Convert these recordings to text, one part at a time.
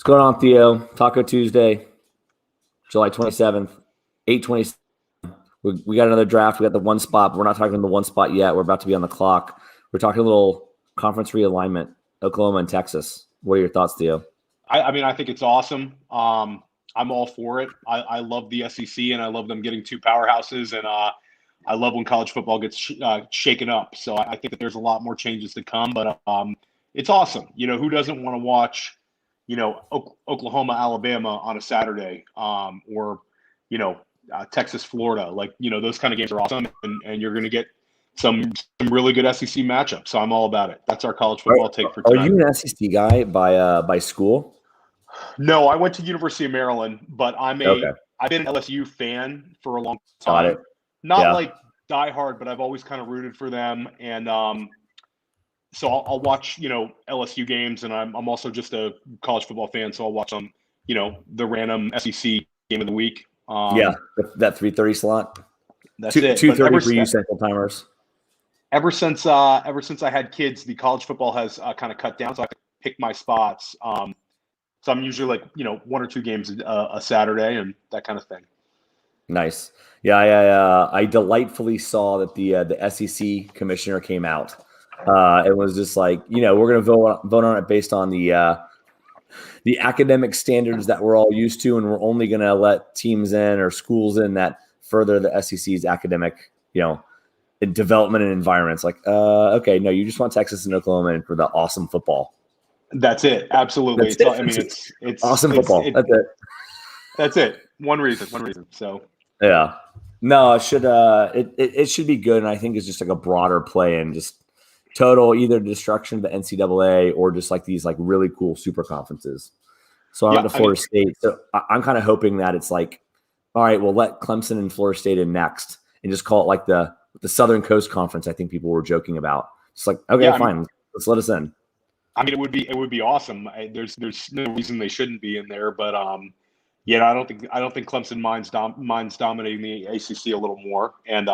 What's going on, Theo? Taco Tuesday, July 27th, 8:27. We got another draft. We got the one spot. But we're not talking the one spot yet. We're about to be on the clock. We're talking a little conference realignment, Oklahoma and Texas. What are your thoughts, Theo? I think it's awesome. I'm all for it. I love the SEC, and I love them getting two powerhouses, and I love when college football gets shaken up. So I think that there's a lot more changes to come, but it's awesome. Who doesn't want to watch, Oklahoma, Alabama on a Saturday, or, Texas, Florida? Like, those kind of games are awesome, and you're going to get some really good SEC matchups. So I'm all about it. That's our college football take for tonight. Are you an SEC guy by school? No, I went to University of Maryland, but I've been an LSU fan for a long time. Got it. Not like diehard, but I've always kind of rooted for them. And so I'll watch, LSU games, and I'm also just a college football fan, so I'll watch the random SEC game of the week. That 3:30 slot. That's it. 2:30 for you Central Timers. Ever since I had kids, the college football has kind of cut down, so I can pick my spots. So I'm usually like, one or two games a Saturday and that kind of thing. Nice. Yeah. I delightfully saw that the SEC commissioner came out. It was just like, we're going to vote on it based on the academic standards that we're all used to, and we're only going to let teams in or schools in that further the SEC's academic, development and environments. Like, okay, no, you just want Texas and Oklahoma in for the awesome football. That's it. Absolutely. It's awesome football. That's it. That's it. One reason. So yeah, no, it should it should be good, and I think it's just like a broader play and just total either destruction of the NCAA or just like these like really cool super conferences. So I'm at Florida State, so I'm kind of hoping that it's like, all right, we'll let Clemson and Florida State in next, and just call it like the Southern Coast Conference. I think people were joking about. It's like, okay, fine, let's let us in. I mean, it would be awesome. There's no reason they shouldn't be in there, but I don't think Clemson minds dominating the ACC a little more, and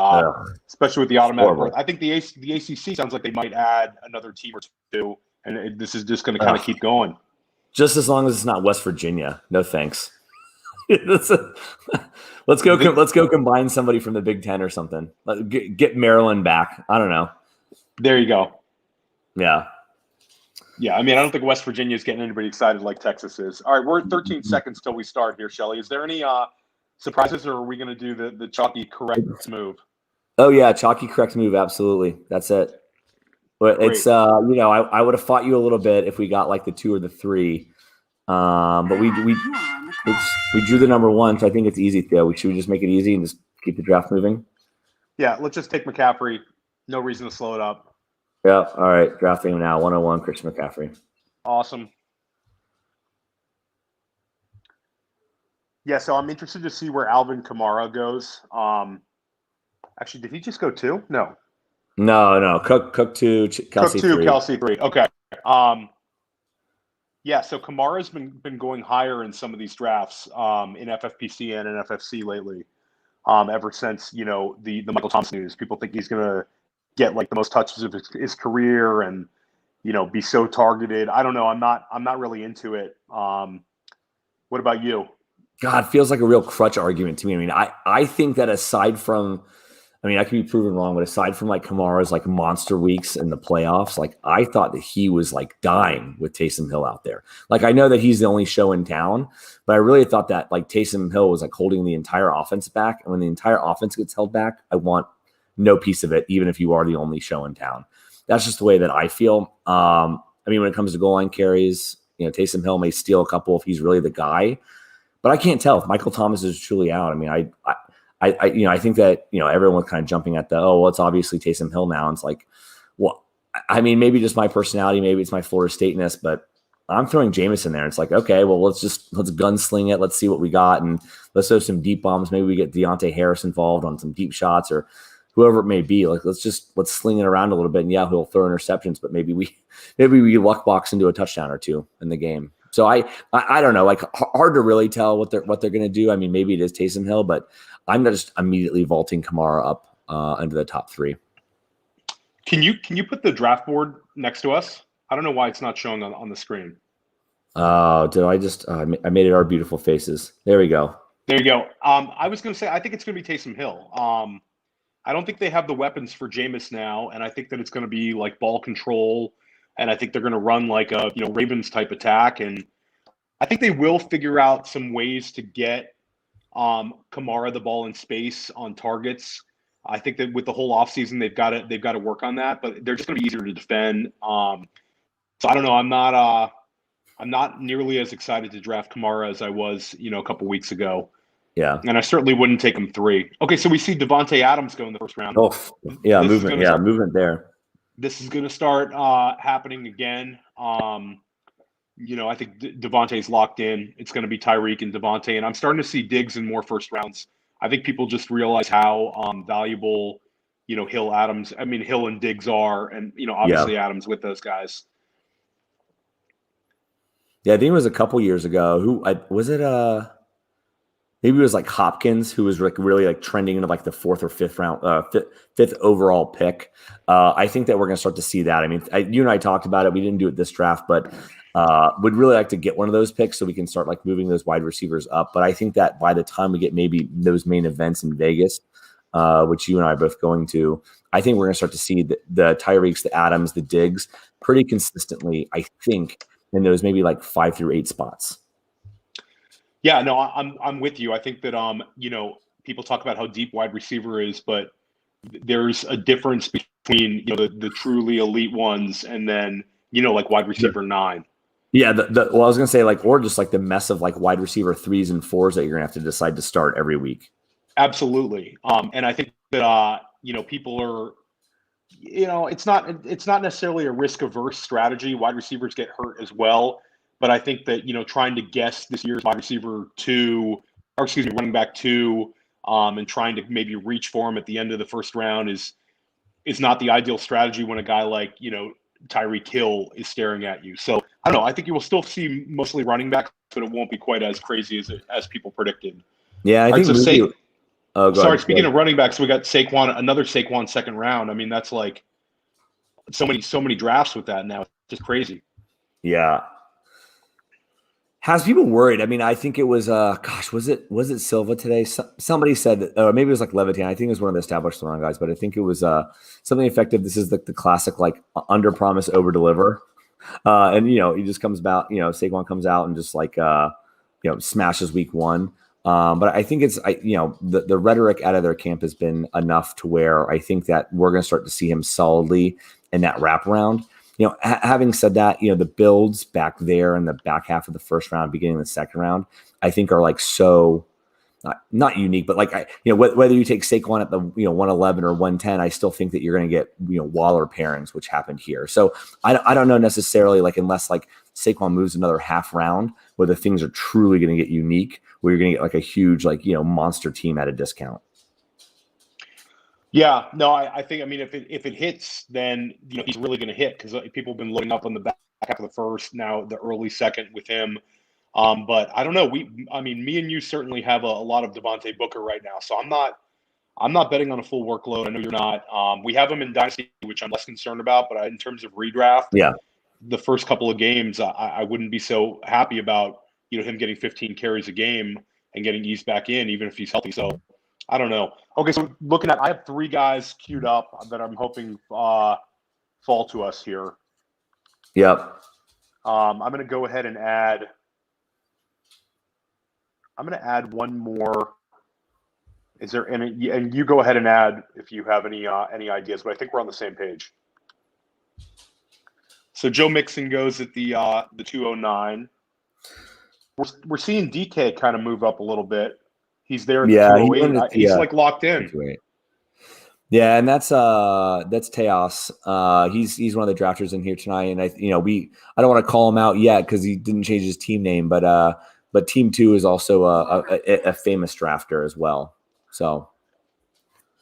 especially with the automatic berth. I think the ACC sounds like they might add another team or two, and this is just going to kind of keep going. Just as long as it's not West Virginia, no thanks. Let's go combine somebody from the Big Ten or something. Get Maryland back. I don't know. There you go. Yeah. Yeah, I mean, I don't think West Virginia is getting anybody excited like Texas is. All right, we're at 13 seconds till we start here, Shelly. Is there any surprises, or are we going to do the chalky correct move? Oh, yeah, chalky correct move, absolutely. That's it. But great. It's, I would have fought you a little bit if we got like the 2 or the 3. But we drew the number 1, so I think it's easy, Theo. Should we just make it easy and just keep the draft moving? Yeah, let's just take McCaffrey. No reason to slow it up. Yeah, all right. Drafting him now. 101, Christian McCaffrey. Awesome. Yeah, so I'm interested to see where Alvin Kamara goes. Actually, did he just go 2? No. Cook 2, Kelsey 3. Kelsey 3. Okay. Yeah, so Kamara's been going higher in some of these drafts in FFPC and in FFC lately. Ever since, the Michael Thomas news. People think he's going to get like the most touches of his career and, be so targeted. I don't know. I'm not really into it. What about you? God, it feels like a real crutch argument to me. I mean, I think that aside from, I can be proven wrong, but aside from like Kamara's like monster weeks in the playoffs, like I thought that he was like dying with Taysom Hill out there. Like I know that he's the only show in town, but I really thought that like Taysom Hill was like holding the entire offense back. And when the entire offense gets held back, I want no piece of it, even if you are the only show in town. That's just the way that I feel. When it comes to goal line carries, Taysom Hill may steal a couple if he's really the guy, but I can't tell if Michael Thomas is truly out. I think that, everyone was kind of jumping at it's obviously Taysom Hill now. And it's like, well, maybe just my personality, maybe it's my Florida State-ness, but I'm throwing Jameson there. It's like, okay, well, let's gunsling it. Let's see what we got. And let's throw some deep bombs. Maybe we get Deontay Harris involved on some deep shots or whoever it may be. Like, let's sling it around a little bit. And yeah, he'll throw interceptions, but maybe we luck box into a touchdown or 2 in the game. So I don't know, like hard to really tell what they're going to do. Maybe it is Taysom Hill, but I'm not just immediately vaulting Kamara up into the top 3. Can you put the draft board next to us? I don't know why it's not showing on the screen. Oh, did I just? I made it our beautiful faces. There we go. There you go. I was going to say I think it's going to be Taysom Hill. I don't think they have the weapons for Jameis now, and I think that it's going to be like ball control, and I think they're going to run like a Ravens type attack, and I think they will figure out some ways to get Kamara the ball in space on targets. I think that with the whole offseason, they've got to work on that, but they're just going to be easier to defend. So I don't know. I'm not nearly as excited to draft Kamara as I was, a couple weeks ago. Yeah. And I certainly wouldn't take him 3. Okay, so we see Devontae Adams go in the first round. Oh, yeah, movement. Yeah, movement there. This is going to start happening again. I think Devontae's locked in. It's going to be Tyreek and Devontae, and I'm starting to see Diggs in more first rounds. I think people just realize how valuable, Hill and Diggs are, and obviously Adams with those guys. Yeah, I think it was a couple years ago. Was it? Maybe it was like Hopkins, who was like really like trending into like the 4th or 5th round, fifth overall pick. I think that we're going to start to see that. I mean, you and I talked about it. We didn't do it this draft, but would really like to get one of those picks so we can start like moving those wide receivers up. But I think that by the time we get maybe those main events in Vegas, which you and I are both going to, I think we're going to start to see the Tyreeks, the Adams, the Diggs pretty consistently, I think, in those maybe like 5 through 8 spots. Yeah, no, I'm with you. I think that people talk about how deep wide receiver is, but there's a difference between the truly elite ones and then like wide receiver 9. Yeah, well, I was gonna say or just like the mess of like wide receiver 3s and 4s that you're gonna have to decide to start every week. Absolutely, and I think that people are, it's not necessarily a risk averse strategy. Wide receivers get hurt as well. But I think that, trying to guess this year's wide receiver 2, or excuse me, running back 2, and trying to maybe reach for him at the end of the first round is not the ideal strategy when a guy like, Tyreek Hill is staring at you. So I don't know. I think you will still see mostly running backs, but it won't be quite as crazy as people predicted. Yeah, I think. Speaking of running backs, we got Saquon, another Saquon second round. I mean, that's like so many drafts with that now. It's just crazy. Yeah. Has people worried? I mean, I think it was, was it Silva today? Somebody said that, or maybe it was like Levitan. I think it was one of the established run guys, but I think it was something effective. This is the classic, like under promise, over deliver. And, he just comes about, Saquon comes out and just like, smashes week 1. But I think it's, the rhetoric out of their camp has been enough to where I think that we're going to start to see him solidly in that wraparound. Having said that, the builds back there in the back half of the first round, beginning of the second round, I think are like so not unique, but like whether you take Saquon at the 111 or 110, I still think that you're going to get Waller pairings, which happened here. So I don't know necessarily unless Saquon moves another half round, whether things are truly going to get unique, where you're going to get a huge monster team at a discount. Yeah, no, I think, if it hits, then he's really going to hit because people have been loading up on the back half of the first, now the early second with him. But I don't know. Me and you certainly have a lot of Devontae Booker right now, so I'm not betting on a full workload. I know you're not. We have him in Dynasty, which I'm less concerned about, but in terms of redraft, the first couple of games, I wouldn't be so happy about him getting 15 carries a game and getting eased back in, even if he's healthy. So I don't know. Okay, so I have 3 guys queued up that I'm hoping fall to us here. Yep. I'm going to go ahead and add. I'm going to add one more. Is there any? And you go ahead and add if you have any ideas. But I think we're on the same page. So Joe Mixon goes at the 209. We're seeing DK kind of move up a little bit. He's there at the 208. He's locked in. Yeah, and that's Teos. He's one of the drafters in here tonight, and I don't want to call him out yet because he didn't change his team name, but Team 2 is also a famous drafter as well. So,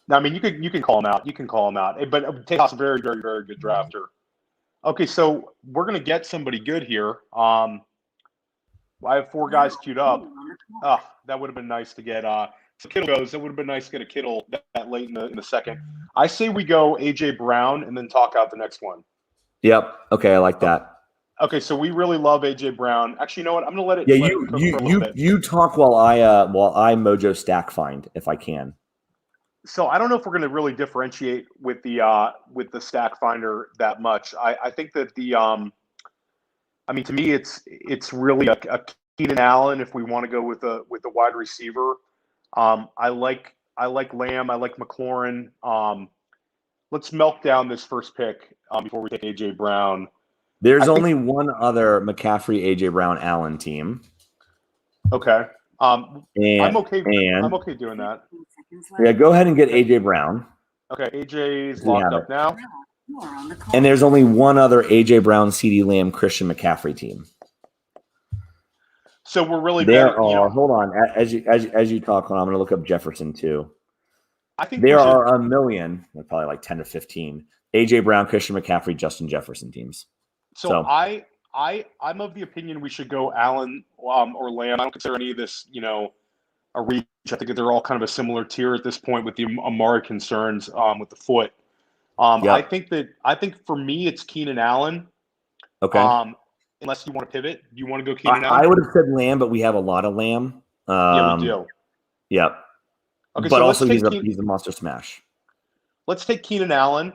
I mean, you can call him out. You can call him out, but Teos is a very, very, very good drafter. Okay, so we're gonna get somebody good here. I have 4 guys queued up. That would have been nice to get. So Kittle goes. It would have been nice to get a Kittle that late in the second. I say we go AJ Brown and then talk out the next one. Yep. Okay, I like that. Okay, so we really love AJ Brown. Actually, you know what? I'm gonna let it Yeah, cook for a little bit. you talk while I Mojo stack find if I can. So I don't know if we're going to really differentiate with the stack finder that much. I think that I mean, to me, it's really a Keenan Allen if we want to go with a wide receiver. I like Lamb. I like McLaurin. Let's melt down this first pick before we take AJ Brown. There's only one other McCaffrey, AJ Brown, Allen team. Okay. I'm okay. And I'm okay doing that. Yeah, go ahead and get AJ Brown. Okay, AJ's locked up now. And there's only one other AJ Brown, CeeDee Lamb, Christian McCaffrey team. So we're really hold on. As you talk, I'm going to look up Jefferson too. I think there are a million, probably like 10 to 15 AJ Brown, Christian McCaffrey, Justin Jefferson teams. So I'm of the opinion we should go Allen or Lamb. I don't consider any of this, a reach. I think that they're all kind of a similar tier at this point with the Amari concerns with the foot. Yep. I think for me it's Keenan Allen. Okay. Unless you want to pivot, do you want to go Keenan Allen? I would have said Lamb, but we have a lot of Lamb. Yeah, we do. Yep. Okay, but so also he's a monster smash. Let's take Keenan Allen.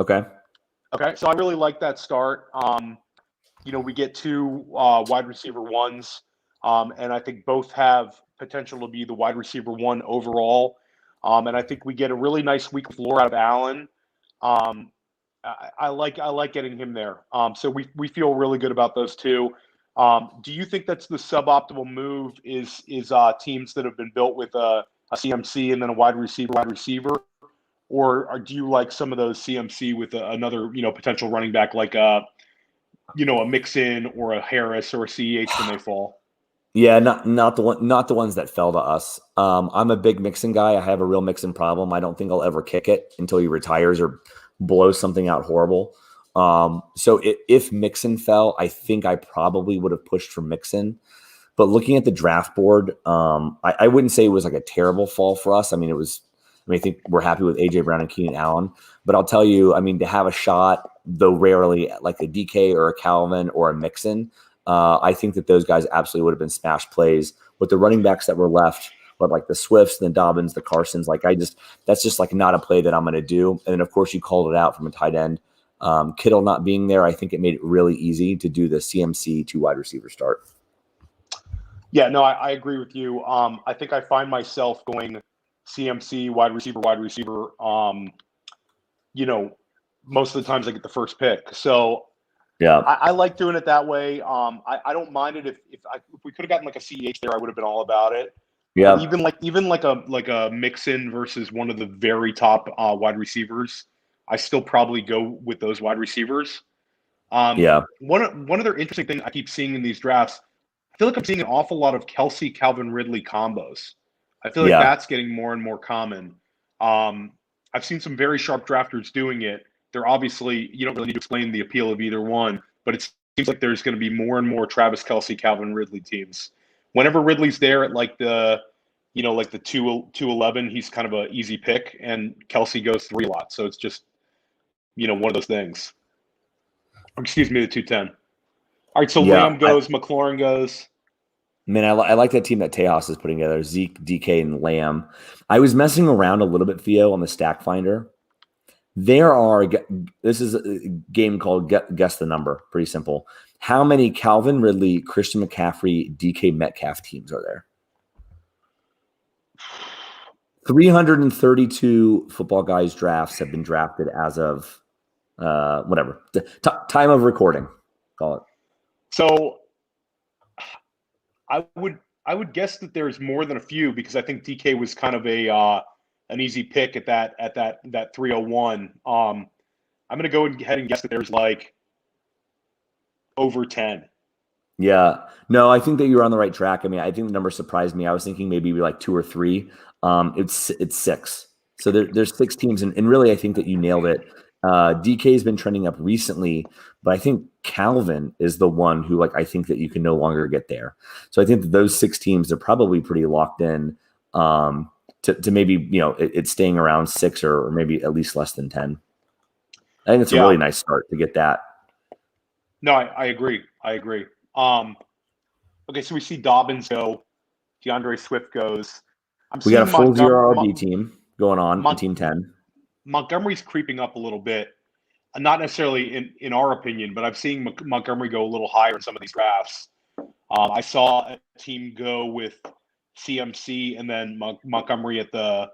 Okay. Okay. So I really like that start. We get two wide receiver ones, and I think both have potential to be the wide receiver one overall. And I think we get a really nice week of floor out of Allen. I like getting him there. So we feel really good about those two. Do you think that's the suboptimal move? Is teams that have been built with a CMC and then a wide receiver, or do you like some of those CMC with another potential running back like a Mixon or a Harris or a CEH when they fall? Yeah, not the ones that fell to us. I'm a big Mixon guy. I have a real Mixon problem. I don't think I'll ever kick it until he retires or blows something out horrible. So if Mixon fell, I think I probably would have pushed for Mixon. But looking at the draft board, I wouldn't say it was like a terrible fall for us. I think we're happy with AJ Brown and Keenan Allen. But I'll tell you, to have a shot, though rarely, like a DK or a Calvin or a Mixon, I think that those guys absolutely would have been smash plays. With the running backs that were left, but like the Swifts, the Dobbins, the Carsons, that's just like not a play that I'm going to do. And then of course you called it out from a tight end. Kittle not being there, I think it made it really easy to do the CMC 2 wide receiver start. Yeah, no, I agree with you. I think I find myself going CMC wide receiver. Most of the times I get the first pick. So yeah, I like doing it that way. I don't mind it if we could have gotten like a CEH there, I would have been all about it. Yeah, even like a Mixon versus one of the very top wide receivers, I still probably go with those wide receivers. One other interesting thing I keep seeing in these drafts, I feel like I'm seeing an awful lot of Kelsey, Calvin Ridley combos. I feel like that's getting more and more common. I've seen some very sharp drafters doing it. They're obviously, you don't really need to explain the appeal of either one, but it seems like there's going to be more and more Travis Kelsey, Calvin Ridley teams. Whenever Ridley's there at like the 211, he's kind of an easy pick, and Kelsey goes 3 a lot. So it's just, one of those things. Excuse me, the 210. All right, so Lamb goes, McLaurin goes. Man, I like that team that Tejas is putting together, Zeke, DK, and Lamb. I was messing around a little bit, Theo, on the Stack Finder. This is a game called Guess the Number. Pretty simple. How many Calvin Ridley, Christian McCaffrey, DK Metcalf teams are there? 332 football guys drafts have been drafted as of time of recording. Call it. So I would guess that there's more than a few because I think DK was kind of an easy pick at that 301. I'm going to go ahead and guess that there's like over 10. Yeah. No, I think that you're on the right track. I think the number surprised me. I was thinking maybe like 2 or 3. It's 6. So there's 6 teams, and really I think that you nailed it. DK has been trending up recently, but I think Calvin is the one who I think that you can no longer get there. So I think that those 6 teams are probably pretty locked in to maybe, it's staying around 6 or maybe at least less than 10. I think it's a really nice start to get that. No, I agree. I agree. Okay, so we see Dobbins go, DeAndre Swift goes. I'm We got a seeing full zero RB team going on in Mon- Team 10. Montgomery's creeping up a little bit. Not necessarily in our opinion, but I'm seeing Montgomery go a little higher in some of these drafts. I saw a team go with CMC and then Montgomery at the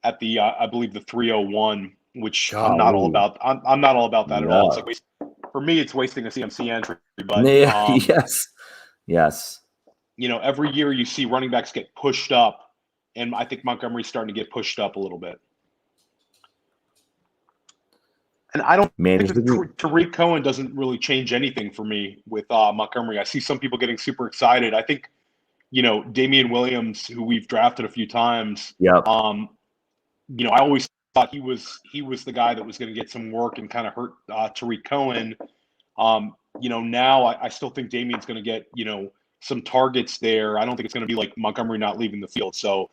I believe the 301, which I'm not all Golly. about. I'm not all about that at all. It's Yeah. like for me, it's wasting a CMC entry. But Yeah, yes. Yes. every year you see running backs get pushed up, and I think Montgomery's starting to get pushed up a little bit. And I don't think that Tariq Cohen doesn't really change anything for me with Montgomery. I see some people getting super excited. I think, Damian Williams, who we've drafted a few times. Yep. I always thought he was the guy that was going to get some work and kind of hurt Tariq Cohen. Now I still think Damian's going to get, some targets there. I don't think it's going to be like Montgomery not leaving the field. So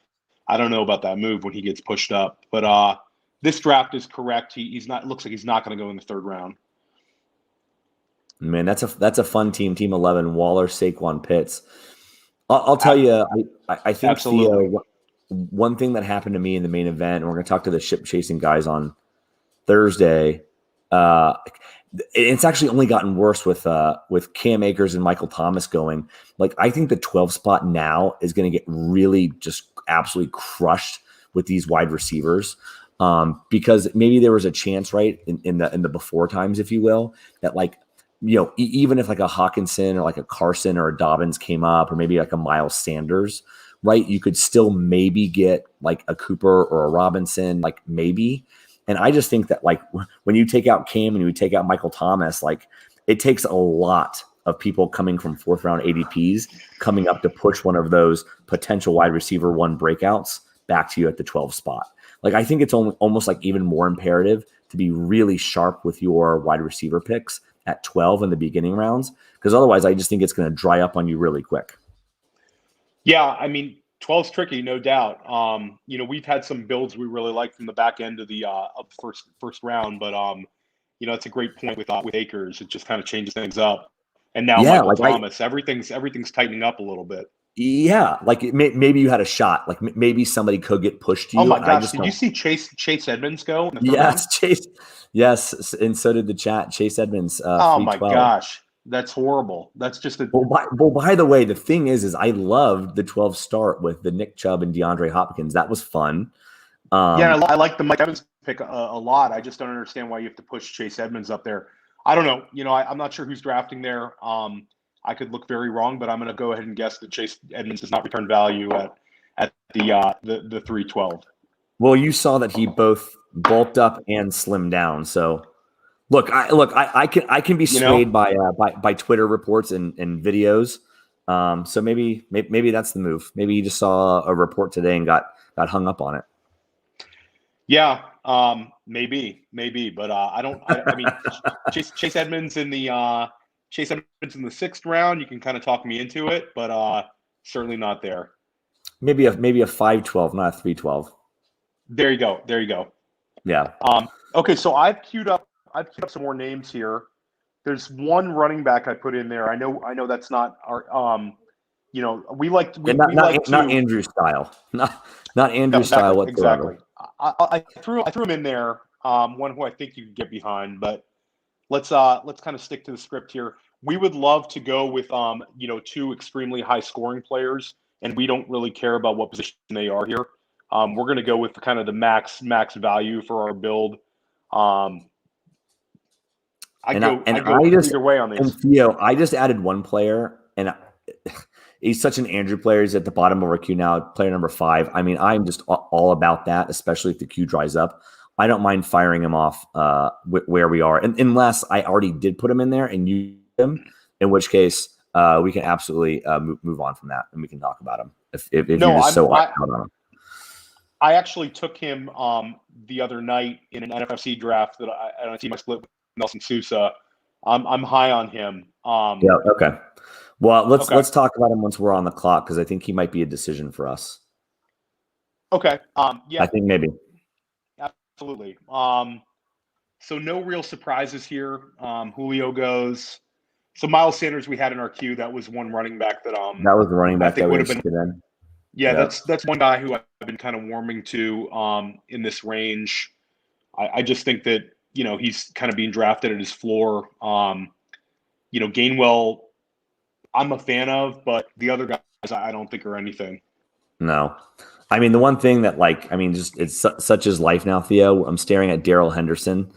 I don't know about that move when he gets pushed up. But this draft is correct. He's not. It looks like he's not going to go in the third round. Man, that's a fun team. Team 11: Waller, Saquon, Pitts. I'll tell you, I think Theo. One thing that happened to me in the main event, and we're going to talk to the ship chasing guys on Thursday. It's actually only gotten worse with Cam Akers and Michael Thomas going. Like, I think the 12 spot now is going to get really just absolutely crushed with these wide receivers. Because maybe there was a chance, right, in the before times, if you will, that even if like a Hawkinson or like a Carson or a Dobbins came up, or maybe like a Miles Sanders, right, you could still maybe get like a Cooper or a Robinson, like maybe. And I just think that when you take out Cam and you take out Michael Thomas, like it takes a lot of people coming from fourth round ADPs coming up to push one of those potential wide receiver one breakouts back to you at the 12 spot. Like, I think it's almost like even more imperative to be really sharp with your wide receiver picks at 12 in the beginning rounds, because otherwise I just think it's going to dry up on you really quick. Yeah, I mean, 12's tricky, no doubt. We've had some builds we really like from the back end of the first round, but it's a great point with Akers. It just kind of changes things up. And now Michael Thomas, everything's tightening up a little bit. Yeah, like maybe you had a shot. Like maybe somebody could get pushed to you. Oh my gosh! Did you see Chase Edmonds go in the third round? Chase. Yes, and so did the chat. Chase Edmonds. Oh my gosh, that's horrible. That's just a. Well, by the way, the thing is I loved the 12 start with the Nick Chubb and DeAndre Hopkins. That was fun. Yeah, I like the Mike Evans pick a lot. I just don't understand why you have to push Chase Edmonds up there. I don't know. I'm not sure who's drafting there. I could look very wrong, but I'm going to go ahead and guess that Chase Edmonds does not return value at the 312. Well, you saw that he both bulked up and slimmed down. So, I can be swayed by Twitter reports and videos. So maybe that's the move. Maybe you just saw a report today and got hung up on it. Yeah, maybe, but I don't. I mean, Chase Edmonds in the. Chase Edmonds in the 6th round, you can kind of talk me into it, but certainly not there. Maybe a 5-12, not a 3-12. There you go. Yeah. Okay, so I've queued up some more names here. There's one running back I put in there. I know that's not our not Andrew style. Not Andrew style whatsoever. Exactly. I threw him in there. One who I think you can get behind, but let's kind of stick to the script here. We would love to go with 2 extremely high scoring players, and we don't really care about what position they are here. We're going to go with kind of the max value for our build. I go either way on these. And Theo, I just added one player, and he's such an Andrew player. He's at the bottom of our queue now, player number 5. I mean, I'm just all about that, especially if the queue dries up. I don't mind firing him off where we are, and unless I already did put him in there and use him, in which case we can absolutely move on from that, and we can talk about him if you're just so out on him. I actually took him the other night in an NFFC draft that I see my split with Nelson Sousa. I'm high on him. Yeah. Okay. Well, let's talk about him once we're on the clock, because I think he might be a decision for us. Okay. Yeah. I think maybe. Absolutely. So no real surprises here. Julio goes. So Miles Sanders we had in our queue. That was one running back that That was the running back I think that we would were have been. interested in. Yeah, Yep. that's one guy who I've been kind of warming to in this range. I just think that he's kind of being drafted at his floor. Gainwell, I'm a fan of, but the other guys I don't think are anything. No. I mean, the one thing that, just it's such as life now, Theo. I'm staring at Darrell Henderson,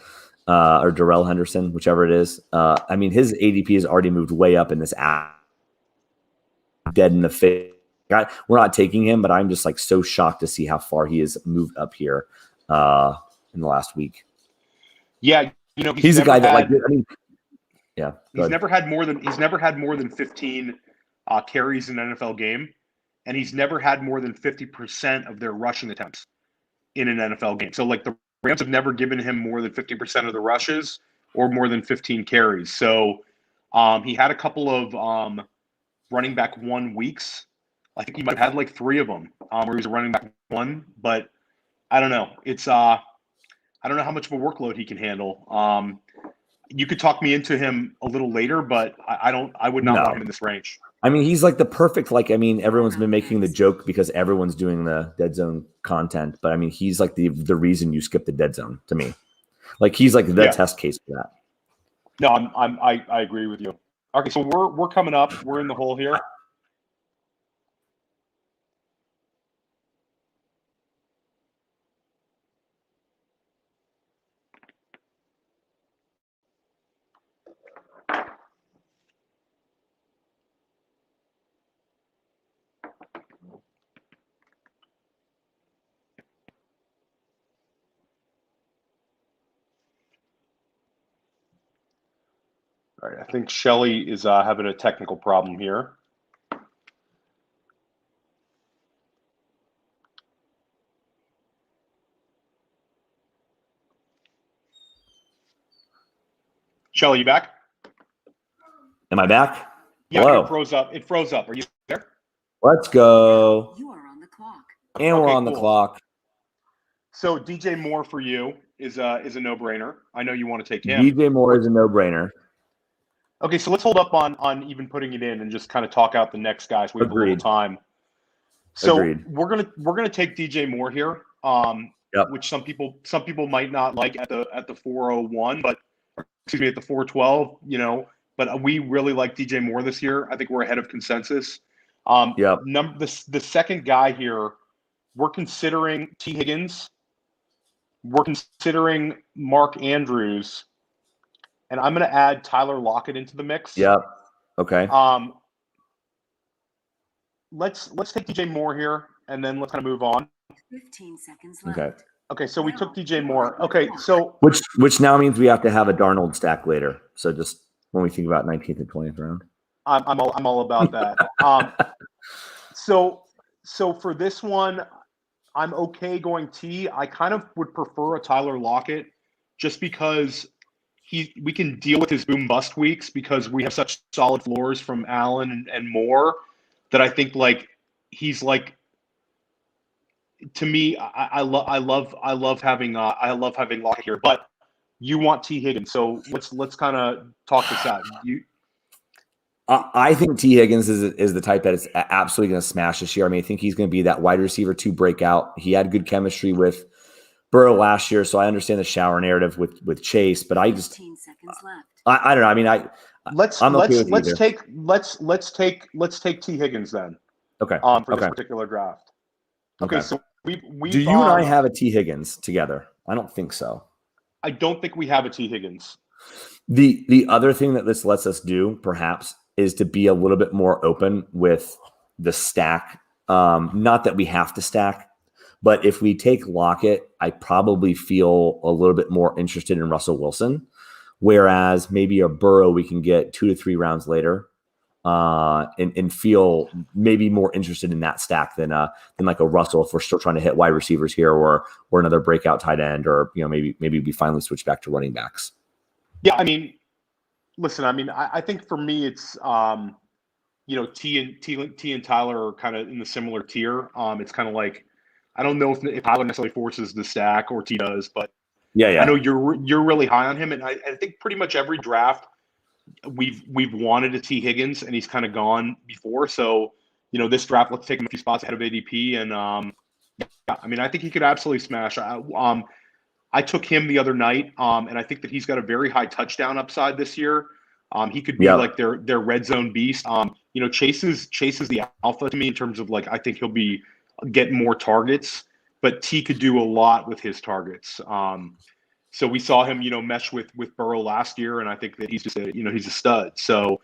or Darrell Henderson, whichever it is. I mean, his ADP has already moved way up in this app. Dead in the face. We're not taking him, but I'm just like so shocked to see how far he has moved up here in the last week. Yeah, he's a guy that yeah. He's never had more than 15 carries in an NFL game, and he's never had more than 50% of their rushing attempts in an NFL game. So, the Rams have never given him more than 50% of the rushes or more than 15 carries. So, he had a couple of running back 1 weeks. I think he might have had 3 of them where he was a running back 1. But I don't know. It's I don't know how much of a workload he can handle. You could talk me into him a little later, but I would not want him in this range. I mean, he's like the perfect, everyone's been making the joke because everyone's doing the dead zone content. But I mean, he's like the reason you skip the dead zone to me. He's like the test case for that. No, I agree with you. Okay, so we're coming up. We're in the hole here. All right, I think Shelly is having a technical problem here. Shelly, you back? Am I back? Yeah, Hello. It froze up. Are you there? Let's go. You are on the clock. And we're on the clock. So DJ Moore for you is a no-brainer. I know you want to take him. DJ Moore is a no-brainer. Okay, so let's hold up on even putting it in and just kind of talk out the next guys. We have a little time. So we're gonna take DJ Moore here, which some people might not like at the 401, but excuse me, at the 412. But we really like DJ Moore this year. I think we're ahead of consensus. The second guy here, we're considering T. Higgins. We're considering Mark Andrews. And I'm going to add Tyler Lockett into the mix. Yep. Okay. Let's take DJ Moore here, and then let's kind of move on. 15 seconds left. Okay, so we took DJ Moore. Okay, so which now means we have to have a Darnold stack later. So just when we think about 19th and 20th round, I'm all about that. So for this one, I'm okay going T. I kind of would prefer a Tyler Lockett, just because we can deal with his boom bust weeks because we have such solid floors from Allen and Moore that I think he's to me. I love having Lockett here, but you want T. Higgins, so let's kind of talk this out. I think T. Higgins is the type that is absolutely going to smash this year. I mean, I think he's going to be that wide receiver 2 breakout. He had good chemistry with Burrow last year, so I understand the shower narrative with Chase, but I just 15 seconds left. I don't know. I mean, let's take T. Higgins then. Okay. For this particular draft. Okay. So we do you and I have a T. Higgins together? I don't think so. I don't think we have a T. Higgins. The other thing that this lets us do, perhaps, is to be a little bit more open with the stack. Not that we have to stack, but if we take Lockett, I probably feel a little bit more interested in Russell Wilson, whereas maybe a Burrow we can get 2 to 3 rounds later, and feel maybe more interested in that stack than like a Russell if we're still trying to hit wide receivers here or another breakout tight end, or maybe we finally switch back to running backs. Yeah, I mean, listen, I think for me it's T and Tyler are kind of in the similar tier. It's kind of like, I don't know if Tyler necessarily forces the stack or T does, but yeah. I know you're really high on him, and I think pretty much every draft we've wanted to see Higgins, and he's kind of gone before. So, this draft, let's take him a few spots ahead of ADP. And yeah, I mean, I think he could absolutely smash. I took him the other night, and I think that he's got a very high touchdown upside this year. He could be like their red zone beast. Chase is the alpha to me in terms of I think he'll be getting more targets, but T could do a lot with his targets. So we saw him, mesh with Burrow last year, and I think that he's just he's a stud. So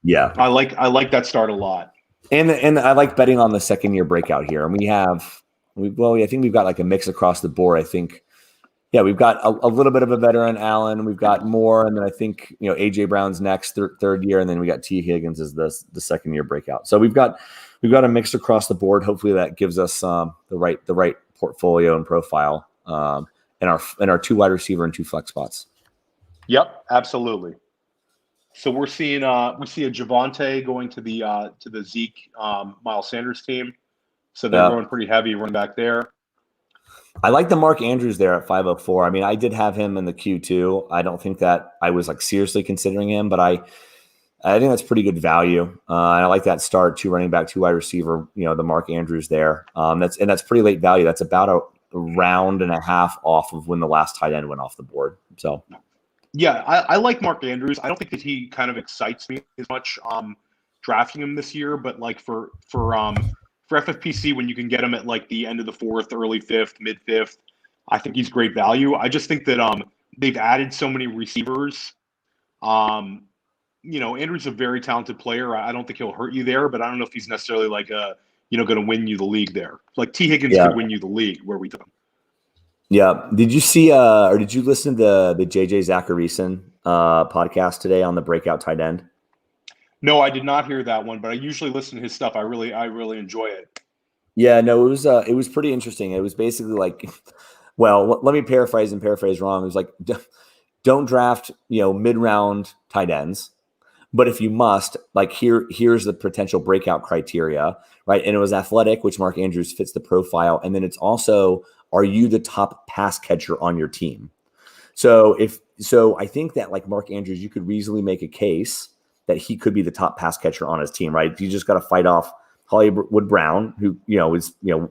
yeah, I like that start a lot. And I like betting on the second year breakout here. And I think we've got a mix across the board. I think, yeah, we've got a little bit of a veteran Allen. We've got more, and then I think AJ Brown's next third year, and then we got T Higgins as the second year breakout. So we've got a mix across the board. Hopefully that gives us the right portfolio and profile. And our 2 wide receiver and 2 flex spots. Yep, absolutely. So we see a Javonte going to the Zeke Miles Sanders team. So they're going pretty heavy running back there. I like the Mark Andrews there at 504. I mean, I did have him in the queue too. I don't think that I was seriously considering him, but I think that's pretty good value. And I like that start, 2 running back, 2 wide receiver. The Mark Andrews there. That's pretty late value. That's about a round and a half off of when the last tight end went off the board. So, yeah, I like Mark Andrews. I don't think that he kind of excites me as much drafting him this year, but for FFPC, when you can get him at the end of the 4th, early 5th, mid 5th, I think he's great value. I just think that they've added so many receivers. Andrews a very talented player. I don't think he'll hurt you there, but I don't know if he's necessarily going to win you the league there. T Higgins could win you the league where we took him. Yeah. Did you see or did you listen to the JJ Zacharyson podcast today on the breakout tight end? No, I did not hear that one, but I usually listen to his stuff. I really enjoy it. Yeah, no, it was pretty interesting. It was basically well, let me paraphrase wrong. It was don't draft, mid-round tight ends. But if you must, here's the potential breakout criteria, right? And it was athletic, which Mark Andrews fits the profile. And then it's also, are you the top pass catcher on your team? So I think that Mark Andrews, you could reasonably make a case that he could be the top pass catcher on his team, right? You just got to fight off Hollywood Brown, who,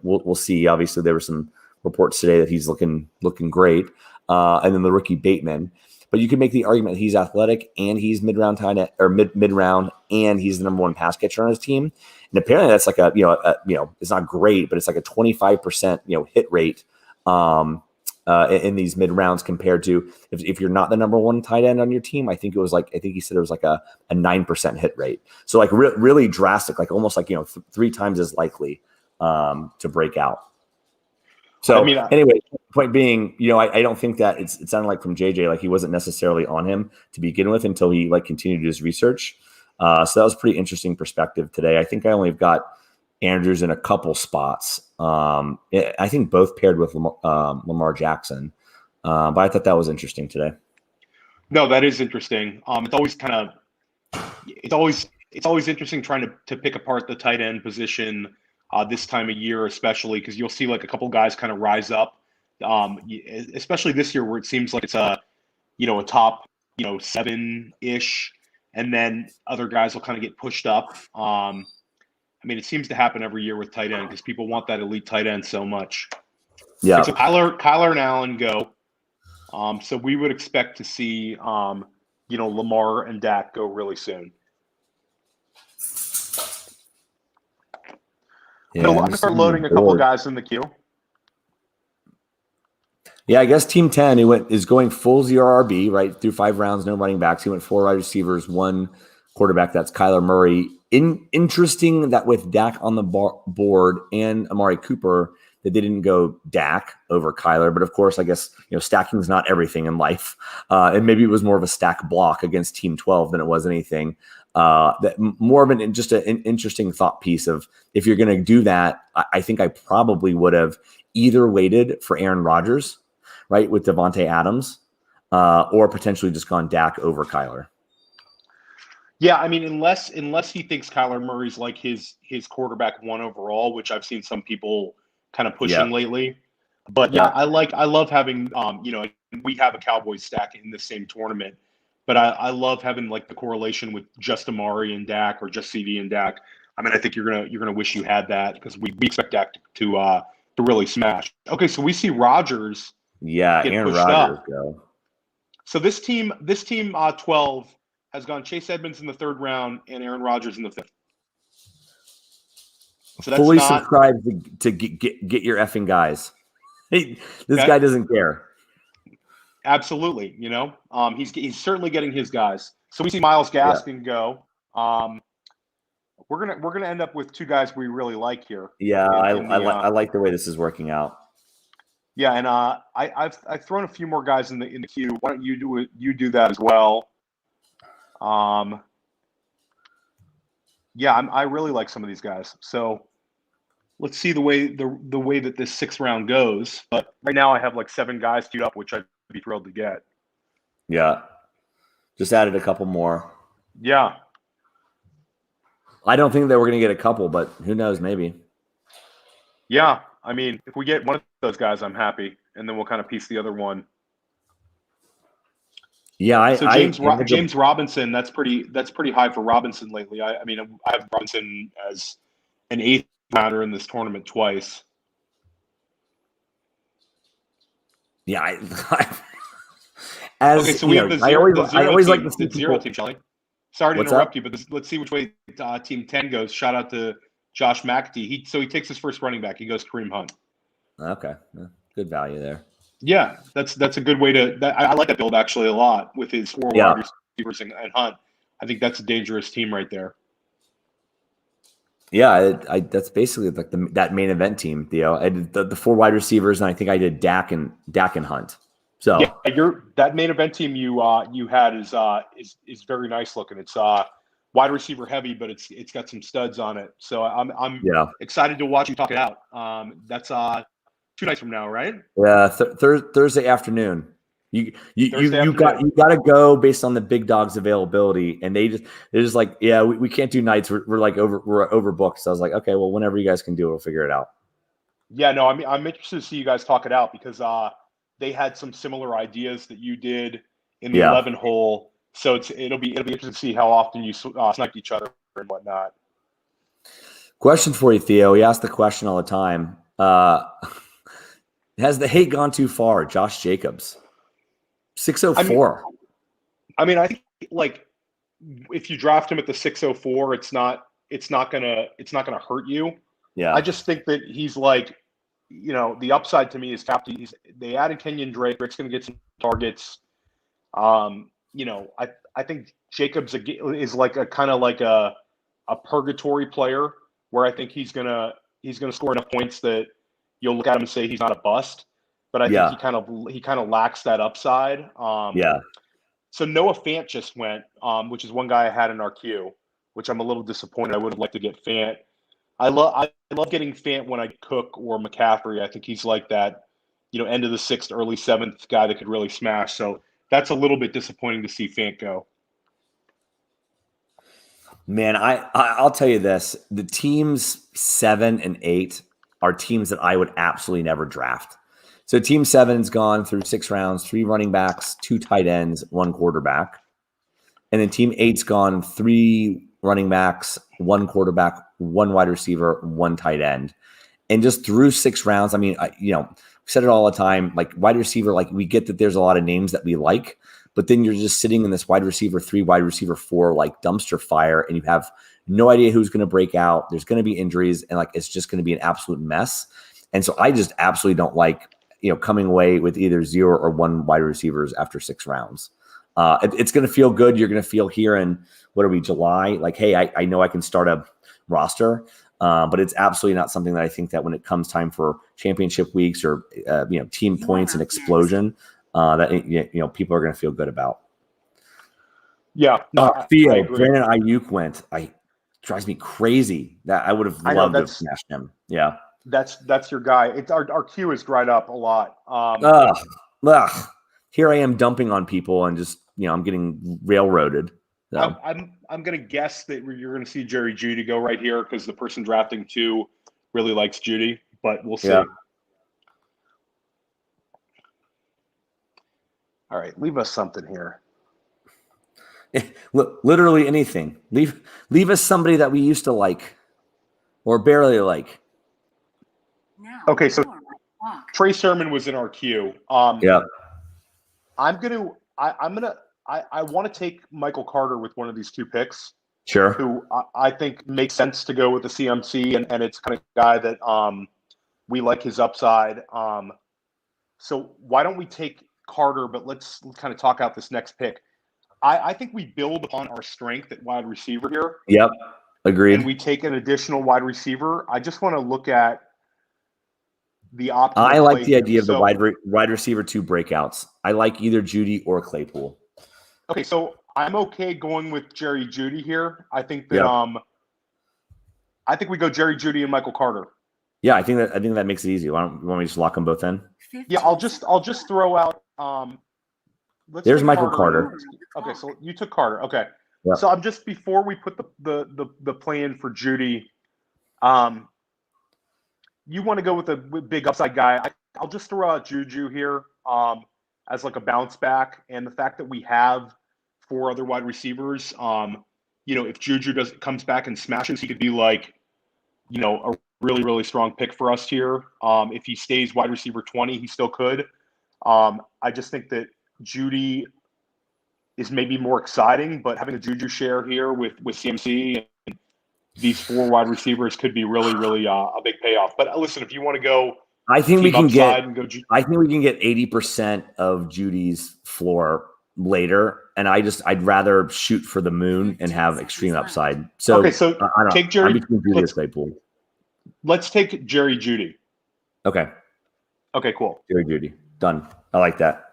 we'll see. Obviously, there were some reports today that he's looking great. And then the rookie Bateman. But you can make the argument that he's athletic and he's mid-round tight end or mid-round and he's the number 1 pass catcher on his team. And apparently that's it's not great, but it's a 25% hit rate in these mid-rounds compared to if you're not the number 1 tight end on your team. I think he said it was a 9% hit rate. So really drastic, almost 3 times as likely to break out. So anyway, point being, I don't think that it sounded like from JJ, he wasn't necessarily on him to begin with until he continued his research. So that was a pretty interesting perspective today. I think I only have got Andrews in a couple spots. I think both paired with Lamar Jackson. But I thought that was interesting today. No, that is interesting. It's always interesting trying to pick apart the tight end position this time of year, especially because you'll see a couple guys kind of rise up, especially this year where it seems like it's a top 7-ish, and then other guys will kind of get pushed up. It seems to happen every year with tight end because people want that elite tight end so much. Yeah. So Kyler and Allen go. So we would expect to see Lamar and Dak go really soon. Yeah, I'm gonna start loading a couple of guys in the queue. Yeah, I guess Team 10 is going full ZRRB right through 5 rounds, no running backs. He went 4 wide receivers, 1 quarterback. That's Kyler Murray. Interesting that with Dak on the board and Amari Cooper, that they didn't go Dak over Kyler. But of course, I guess stacking is not everything in life, and maybe it was more of a stack block against Team 12 than it was anything. That more of an interesting thought piece of if you're going to do that, I think I probably would have either waited for Aaron Rodgers, right, with Devontae Adams, or potentially just gone Dak over Kyler. Yeah, unless he thinks Kyler Murray's his quarterback 1 overall, which I've seen some people kind of pushing lately. But I love having we have a Cowboys stack in the same tournament. but I love having like the correlation with just Amari and Dak or just CD and Dak. I mean, I think you're gonna wish you had that because we expect Dak to really smash. Okay, so we see Rodgers Yeah, get Aaron pushed Rodgers, up. go. So this team 12 has gone Chase Edmonds in the 3rd round and Aaron Rodgers in the 5th. So that's Fully not subscribe to get your effing guys. This okay. guy doesn't care. Absolutely, he's certainly getting his guys. So we see Myles Gaskin go. We're gonna end up with 2 guys we really like here. Yeah, I like the way this is working out. Yeah, and I've thrown a few more guys in the queue. Why don't you do it? You do that as well. Yeah, I really like some of these guys. So let's see the way that this 6th round goes. But right now I have like 7 guys queued up, which I'd be thrilled to get. Yeah, just added a couple more. Yeah. I don't think that we're going to get a couple, but who knows? Maybe. Yeah, I mean, if we get one of those guys, I'm happy, and then we'll kind of piece the other one. Yeah, so James Robinson, that's pretty high for Robinson lately. I mean, I have Robinson as an 8th rounder in this tournament twice. Yeah, okay, so we have the zero team, Shelly. Sorry to interrupt you, but let's see which way Team 10 goes. Shout out to Josh McAtee. He takes his first running back. He goes Kareem Hunt. Okay, good value there. Yeah, that's a good way to. I like that build actually a lot with his 4 wide receivers and Hunt. I think that's a dangerous team right there. Yeah, that's basically like that main event team, Theo. I did the 4 wide receivers, and I think I did Dak and Hunt. So yeah, that main event team you had is very nice looking. It's wide receiver heavy, but it's got some studs on it. So I'm excited to watch you talk it out. That's 2 nights from now, right? Yeah, Thursday afternoon. You got to go based on the big dogs availability, and they're just like, yeah, we can't do nights. We're overbooked. So I was like, okay, well, whenever you guys can do it, we'll figure it out. Yeah, no, I'm interested to see you guys talk it out because they had some similar ideas that you did in the 11 hole. So it'll be interesting to see how often you snipe each other and whatnot. Question for you, Theo. We ask the question all the time. Has the hate gone too far? Josh Jacobs, 604. I mean, I think like if you draft him at the 604, it's not gonna hurt you. Yeah. I just think that he's like, the upside to me is capped. They added Kenyon Drake. Drake's going to get some targets. I think Jacobs is like a kind of like a purgatory player where I think he's gonna score enough points that you'll look at him and say he's not a bust. But I think he kind of lacks that upside. So Noah Fant just went, which is one guy I had in our queue, which I'm a little disappointed. I would have liked to get Fant. I love getting Fant when I Cook or McCaffrey. I think he's like that, end of the 6th, early 7th guy that could really smash. So that's a little bit disappointing to see Fant go. Man, I'll tell you this: the teams 7 and 8 are teams that I would absolutely never draft. So Team 7's gone through 6 rounds, 3 running backs, 2 tight ends, 1 quarterback, and then Team 8's gone 3 running backs, 1 quarterback, 1 wide receiver, 1 tight end. And just through 6 rounds, I mean, we said it all the time, like wide receiver, like we get that there's a lot of names that we like, but then you're just sitting in this wide receiver 3, wide receiver 4, like dumpster fire, and you have no idea who's going to break out. There's going to be injuries, and like it's just going to be an absolute mess. And so I just absolutely don't like, coming away with either 0 or 1 wide receivers after 6 rounds. It's going to feel good. You're going to feel here in, what are we, July? Like, hey, I know I can start a roster, but it's absolutely not something that I think that when it comes time for championship weeks or, team points and explosion, that, people are going to feel good about. Yeah. No, Theo, Brandon Ayuk went. Drives me crazy. That I would have loved to have smashed him. Yeah. That's your guy. It's our queue is dried up a lot. Here I am dumping on people and just, I'm getting railroaded. So. I'm going to guess that you're going to see Jerry Jeudy go right here because the person drafting 2 really likes Jeudy, but we'll see. Yeah. All right, leave us something here. Literally anything. Leave us somebody that we used to like or barely like. Now, Okay, so 4 o'clock. Trey Sermon was in our queue. Yeah, I want to take Michael Carter with one of these two picks, sure. who I think makes sense to go with the CMC, and it's kind of guy that we like his upside. So why don't we take Carter? But let's kind of talk out this next pick. I think we build upon our strength at wide receiver here. Yep, agreed. And we take an additional wide receiver. I just want to look at the optimal I like play the here. idea of the So, wide receiver 2 breakouts. I like either Judy or Claypool. okay, so I'm okay going with Jerry Jeudy here. I think that Yep. I think we go Jerry Jeudy and Michael Carter. Yeah, I think that makes it easy. Why don't you want me to just lock them both in? 15 Yeah, I'll just throw out. There's take Michael Carter. Okay, so you took Carter. Okay, Yep. so I'm just before we put the play in for Jeudy. You want to go with a big upside guy? I'll just throw out Juju here as like a bounce back, and the fact that we have 4 other wide receivers. If Juju comes back and smashes, he could be like, a really, really strong pick for us here. If he stays wide receiver 20, he still could. I just think that Judy is maybe more exciting, but having a Juju share here with CMC and these 4 wide receivers could be really, really a big payoff. But listen, if you want to go, I think we can get. and go, I think we can get 80% of Judy's floor later, and I'd rather shoot for the moon and have extreme upside. So okay, so take Jerry. I'm between Judy and Claypool. Let's take Jerry Jeudy. Okay. Okay, cool. Jerry Jeudy. Done. I like that.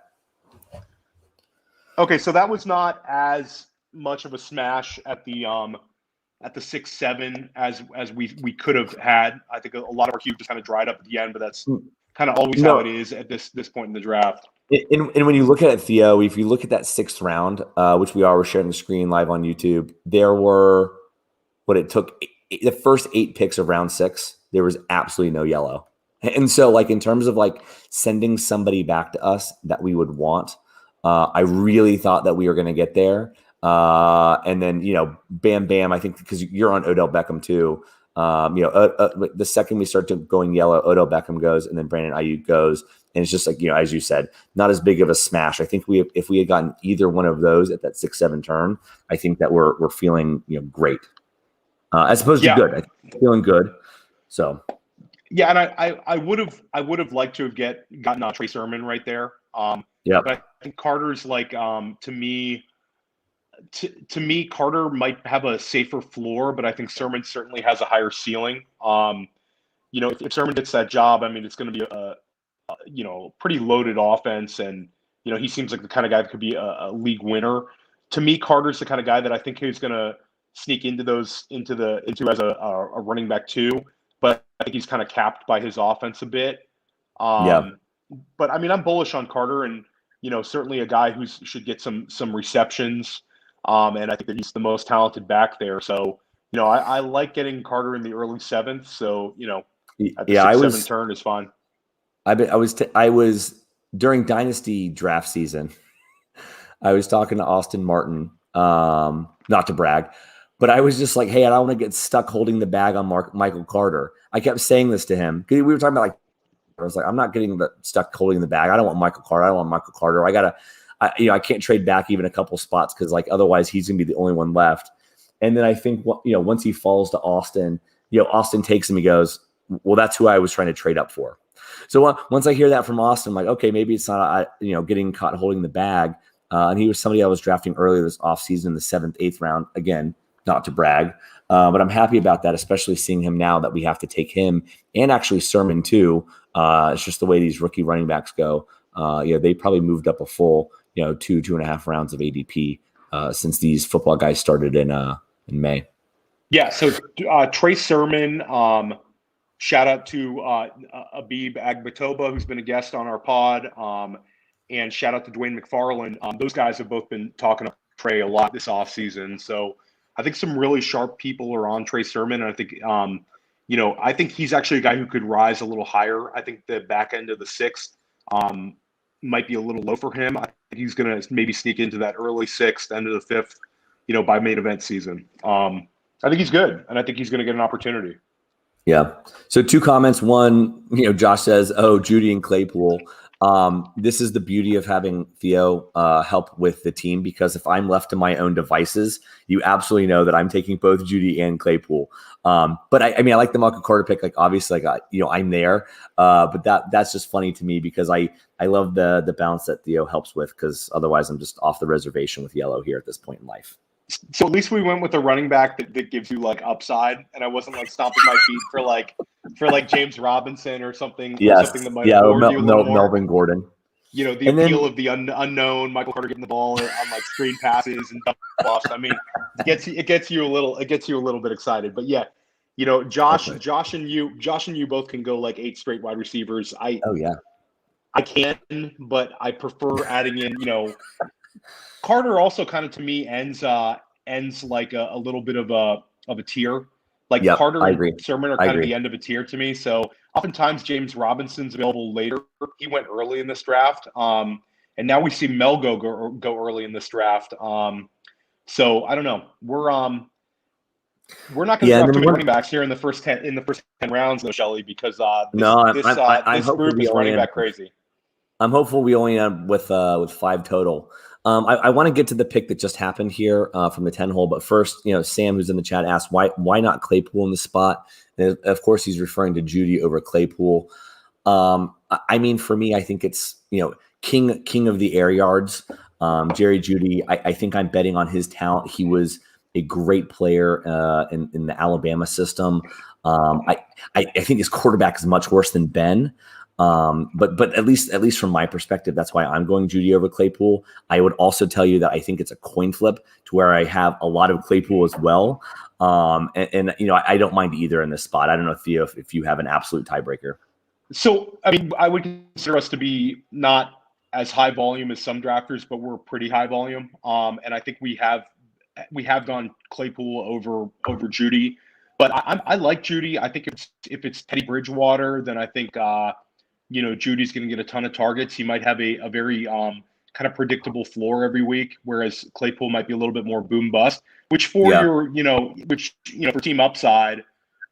Okay, so that was not as much of a smash at the 6-7 as we could have had. I think a lot of our cube just kind of dried up at the end, but that's kind of always how it is at this point in the draft. And when you look at it, Theo, if you look at that 6th round, which we're sharing the screen live on YouTube, there were what it took the first 8 picks of round 6. There was absolutely no yellow, and so like in terms of like sending somebody back to us that we would want, I really thought that we were going to get there. And then, bam, bam, I think because you're on Odell Beckham too. The second we start to going yellow, Odell Beckham goes, and then Brandon Ayuk goes. And it's just like, as you said, not as big of a smash. I think if we had gotten either one of those at that 6-7 turn, I think that we're feeling, great. As opposed to good. I think feeling good. So. Yeah. And I would have liked to have gotten Trey Sermon right there. Yeah. But I think Carter's like, to me, Carter might have a safer floor, but I think Sermon certainly has a higher ceiling. If Sermon gets that job, I mean, it's going to be a pretty loaded offense, and he seems like the kind of guy that could be a league winner. To me, Carter's the kind of guy that I think he's going to sneak into as a running back too, but I think he's kind of capped by his offense a bit. But I mean, I'm bullish on Carter, and certainly a guy who should get some receptions. And I think that he's the most talented back there. So, I like getting Carter in the early 7th. So, at the 6-7 turn is fine. I was during Dynasty draft season. I was talking to Austin Martin, not to brag, but I was just like, hey, I don't want to get stuck holding the bag on Michael Carter. I kept saying this to him because we were talking about I was like, I'm not getting stuck holding the bag. I don't want Michael Carter. I don't want Michael Carter. I can't trade back even a couple spots because otherwise he's gonna be the only one left. And then I think once he falls to Austin, Austin takes him. He goes, well, that's who I was trying to trade up for. So once I hear that from Austin, I'm like, okay, maybe it's not getting caught holding the bag. And he was somebody I was drafting earlier this offseason in the 7th, 8th round. Again, not to brag, but I'm happy about that, especially seeing him now that we have to take him and actually Sermon too. It's just the way these rookie running backs go. They probably moved up a full 2.5 rounds of ADP since these football guys started in May. Yeah. So Trey Sermon, shout out to Abib Agbatoba, who's been a guest on our pod, and shout out to Dwayne McFarland. Those guys have both been talking to Trey a lot this offseason. So I think some really sharp people are on Trey Sermon. And I think, I think he's actually a guy who could rise a little higher. I think the back end of the 6th might be a little low for him. I think he's going to maybe sneak into that early 6th, end of the 5th by main event season. I think he's good, and I think he's going to get an opportunity. Yeah. So 2 comments. One, Josh says, "Oh, Judy and Claypool." This is the beauty of having Theo help with the team, because if I'm left to my own devices, you absolutely know that I'm taking both Judy and Claypool. But I like the Michael Carter pick. Like, obviously, I'm there. But that's just funny to me, because I love the balance that Theo helps with, because otherwise I'm just off the reservation with yellow here at this point in life. So at least we went with a running back that gives you like upside, and I wasn't like stomping my feet for James Robinson or something. Yes. Or something that might reward you a little more. Melvin Gordon. The appeal of the unknown, Michael Carter getting the ball on like screen passes and dump offs. I mean, it gets you a little bit excited. But yeah, Josh and you both can go like 8 straight wide receivers. I can, but I prefer adding in, Carter also kind of, to me, ends like a little bit of a tier. Like, Carter and Sermon are kind of the end of a tier to me. So oftentimes James Robinson's available later. He went early in this draft. And now we see Mel go early in this draft. So I don't know. We're not going to draft too many running backs here in the first 10 rounds, though, Shelley, because this group is running back crazy. I'm hopeful we only end with 5 total. I want to get to the pick that just happened here from the 10 hole, but first, Sam, who's in the chat, asked why not Claypool in the spot? And of course, he's referring to Judy over Claypool. I mean, for me, I think it's king of the air yards, Jerry Judy. I think I'm betting on his talent. He was a great player in the Alabama system. I think his quarterback is much worse than Ben. But at least from my perspective, that's why I'm going Judy over Claypool. I would also tell you that I think it's a coin flip to where I have a lot of Claypool as well. And I don't mind either in this spot. I don't know, Theo, if you have an absolute tiebreaker. So, I mean, I would consider us to be not as high volume as some drafters, but we're pretty high volume. And I think we have gone Claypool over Judy, but I like Judy. I think if it's Teddy Bridgewater, then I think Judy's going to get a ton of targets. He might have a very kind of predictable floor every week, whereas Claypool might be a little bit more boom bust. Which for for team upside,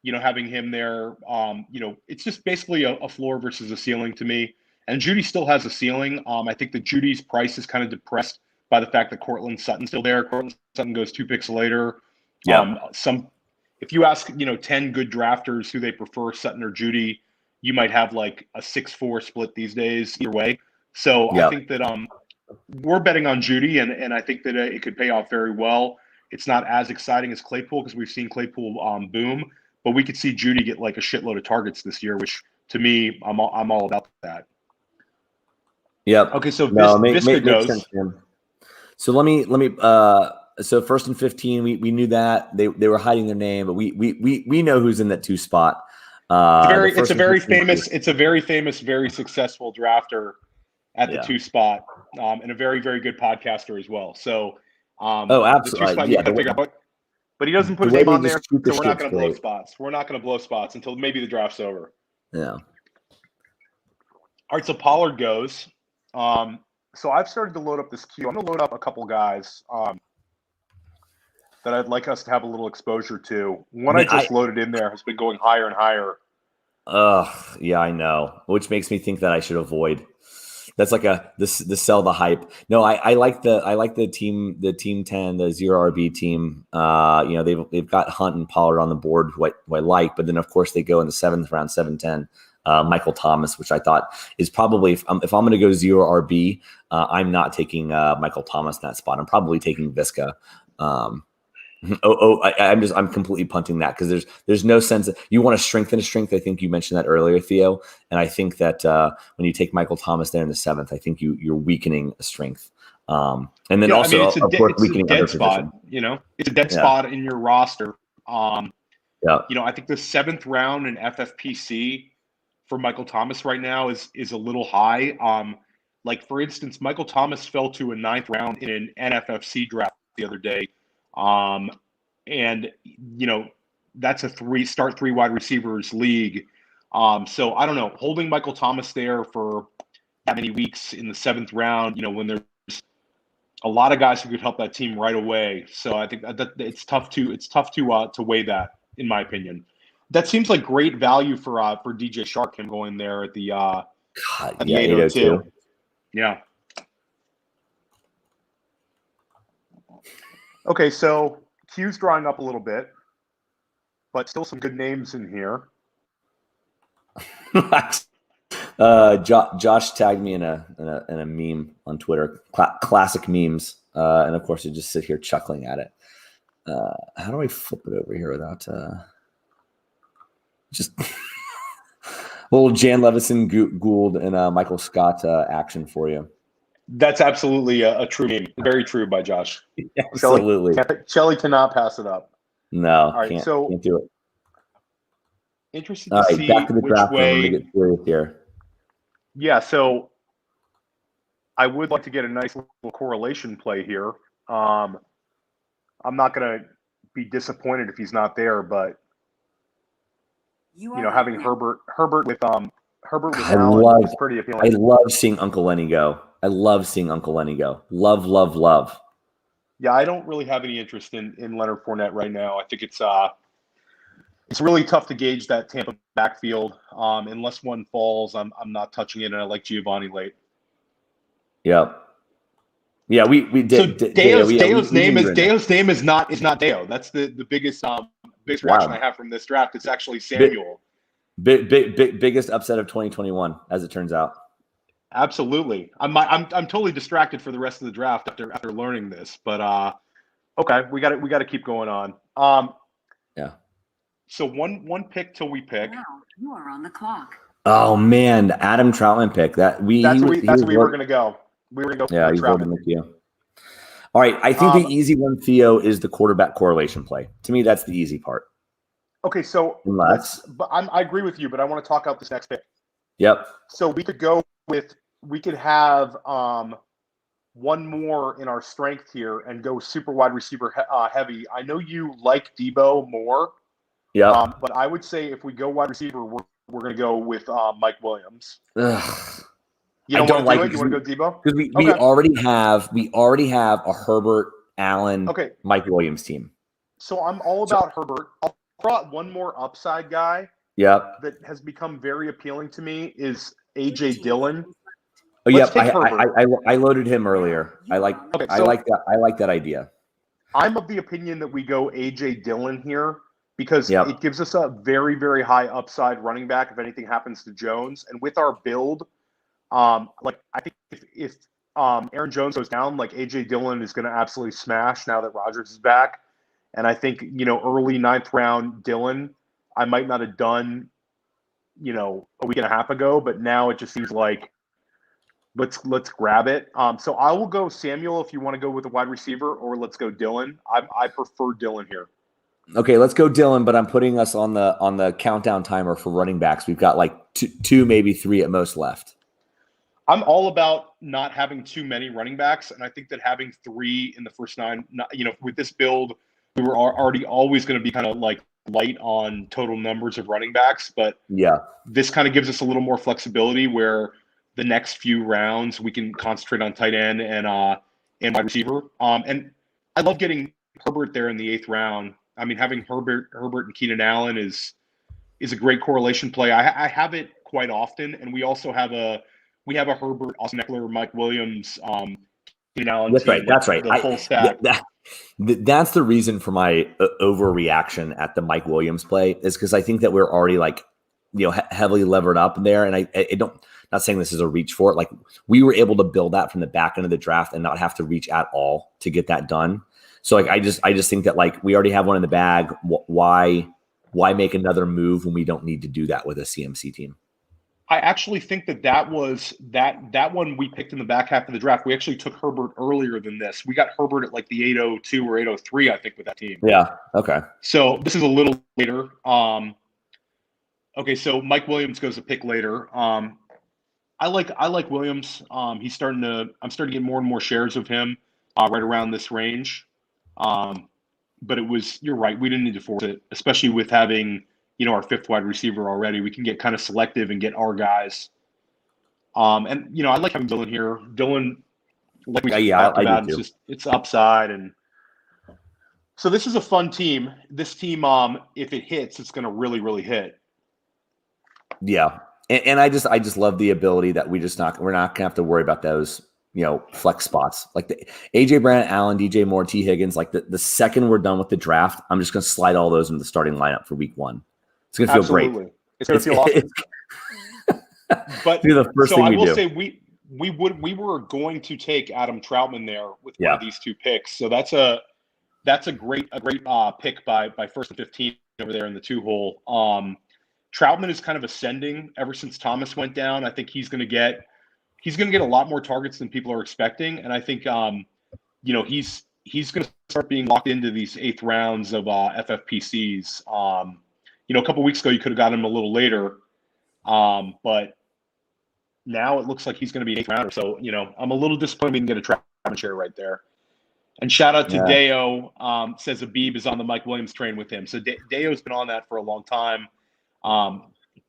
having him there, it's just basically a floor versus a ceiling to me. And Judy still has a ceiling. I think that Judy's price is kind of depressed by the fact that Cortland Sutton's still there. Cortland Sutton goes 2 picks later. Yeah. If you ask 10 good drafters who they prefer, Sutton or Judy, you might have like a 6-4 split these days either way. So I think that we're betting on Judy, and I think that it could pay off very well. It's not as exciting as Claypool because we've seen Claypool boom, but we could see Judy get like a shitload of targets this year, which to me, I'm all about that. Yeah. Okay, so Visca goes. Sense, so let me. So first and 15, we knew that they were hiding their name, but we know who's in that 2 spot. It's a very famous, very successful drafter at the 2 spot, and a very, very good podcaster as well. So, absolutely, but he doesn't put his name on there, so we're not going to blow spots. We're not going to blow spots until maybe the draft's over. Yeah. All right, so Pollard goes. So I've started to load up this queue. I'm going to load up a couple guys that I'd like us to have a little exposure to. One I just loaded in there has been going higher and higher. Yeah, I know. Which makes me think that I should avoid. That's like the sell the hype. No, I like the team 10, the 0 RB team. They've got Hunt and Pollard on the board, who I like, but then of course they go in the 7th round, 7-10. Michael Thomas, which I thought is probably if I'm going to go 0 RB, I'm not taking Michael Thomas in that spot. I'm probably taking Visca. I'm completely punting that because there's no sense that you want to strengthen a strength. I think you mentioned that earlier, Theo, and I think that when you take Michael Thomas there in the 7th, I think you're weakening a strength. And then of course, weakening other spot. It's a dead spot in your roster. I think the 7th round in FFPC for Michael Thomas right now is a little high. Like for instance, Michael Thomas fell to a 9th round in an NFFC draft the other day. And that's a 3 wide receivers league. So I don't know, holding Michael Thomas there for that many weeks in the 7th round, when there's a lot of guys who could help that team right away. So I think that it's tough to weigh that, in my opinion. That seems like great value for DJ Shark, him going there at the God, at the yeah, 802. Yeah. Okay, so Q's drawing up a little bit, but still some good names in here. Josh tagged me in a meme on Twitter, classic memes, and of course, I just sit here chuckling at it. How do I flip it over here without just little Jan Levison, Gould, and Michael Scott action for you? That's absolutely a true meme. Very true by Josh. Absolutely. Shelly cannot pass it up. No, all right, can't do it. Interested to see back to the which draft way. Room. Let me get serious here. Yeah, so I would like to get a nice little correlation play here. I'm not going to be disappointed if he's not there, but having Herbert with Allen is pretty appealing. I love seeing Uncle Lenny go. Love. Yeah, I don't really have any interest in Leonard Fournette right now. I think it's really tough to gauge that Tampa backfield. Unless one falls, I'm not touching it, and I like Giovanni late. Yep. Yeah, we did. So Deo's name is not Deo. That's the biggest reaction I have from this draft. It's actually Samuel. Biggest upset of 2021, as it turns out. Absolutely. I'm totally distracted for the rest of the draft after learning this, but okay, we got to keep going on. Yeah. So one pick till we pick. Now you are on the clock. Oh man, the Adam Troutman pick. That's where we were going to go. We were going to go. Yeah, he's voting with you. All right, I think the easy one, Theo, is the quarterback correlation play. To me, that's the easy part. Okay, so I agree with you, but I want to talk out this next pick. Yep. So we could have one more in our strength here and go super wide receiver heavy. I know you like Debo more. Yeah. But I would say if we go wide receiver, we're going to go with Mike Williams. Ugh. You don't want to do it? You want to go Debo? Because we already have a Herbert, Allen, Mike Williams team. So I'm all about Herbert. I'll throw out one more upside guy. Yep. That has become very appealing to me is AJ Dillon. Oh, yep. I loaded him earlier. I like that idea. I'm of the opinion that we go AJ Dillon here because it gives us a very, very high upside running back if anything happens to Jones. And with our build, I think if Aaron Jones goes down, like AJ Dillon is going to absolutely smash now that Rodgers is back. And I think, early 9th round Dillon, I might not have done, a week and a half ago, but now it just seems like let's grab it. So I will go Samuel if you want to go with a wide receiver, or let's go Dillon. I prefer Dillon here. Okay, let's go Dillon, but I'm putting us on the countdown timer for running backs. We've got like two, maybe three at most left. I'm all about not having too many running backs, and I think that having 3 in the first 9, with this build, we were already always going to be kind of like light on total numbers of running backs, but this kind of gives us a little more flexibility where the next few rounds we can concentrate on tight end and wide receiver. And I love getting Herbert there in the 8th round. I mean, having Herbert and Keenan Allen is a great correlation play. I have it quite often, and we also have a Herbert, Austin Eckler, Mike Williams, Keenan Allen. That's right. The full stack. That's the reason for my overreaction at the Mike Williams play is because I think that we're already heavily levered up there, and I don't. Not saying this is a reach for it. Like we were able to build that from the back end of the draft and not have to reach at all to get that done. So I just think that we already have one in the bag. Why make another move when we don't need to do that with a CMC team? I actually think that was that one we picked in the back half of the draft. We actually took Herbert earlier than this. We got Herbert at the 802 or 803, I think, with that team. Yeah. Okay. So this is a little later. Okay, so Mike Williams goes a pick later. I like Williams. I'm starting to get more and more shares of him right around this range. But you're right. We didn't need to force it, especially with having, our 5th wide receiver already. We can get kind of selective and get our guys. And I like having Dillon here. Dillon like we Yeah, talked I about, do too. it's upside. And so this is a fun team. This team, if it hits, it's going to really, really hit. Yeah. And I just love the ability that we're not gonna have to worry about those, flex spots. Like the AJ Brown, Allen, DJ Moore, T. Higgins, like the second we're done with the draft, I'm just gonna slide all those into the starting lineup for week 1. It's gonna feel great. It's gonna feel awesome. But the first thing I we will do. say we were going to take Adam Troutman there with one Yeah. of these 2 picks. So that's a great pick by first and 15 over there in the 2-hole. Troutman is kind of ascending ever since Thomas went down. I think he's going to get a lot more targets than people are expecting, and I think he's going to start being locked into these 8th rounds of FFPCs. A couple weeks ago you could have got him a little later, but now it looks like he's going to be an 8th rounder. So I'm a little disappointed we didn't get a Troutman share right there. And shout out to Theo, says Abib is on the Mike Williams train with him. So Deo's been on that for a long time.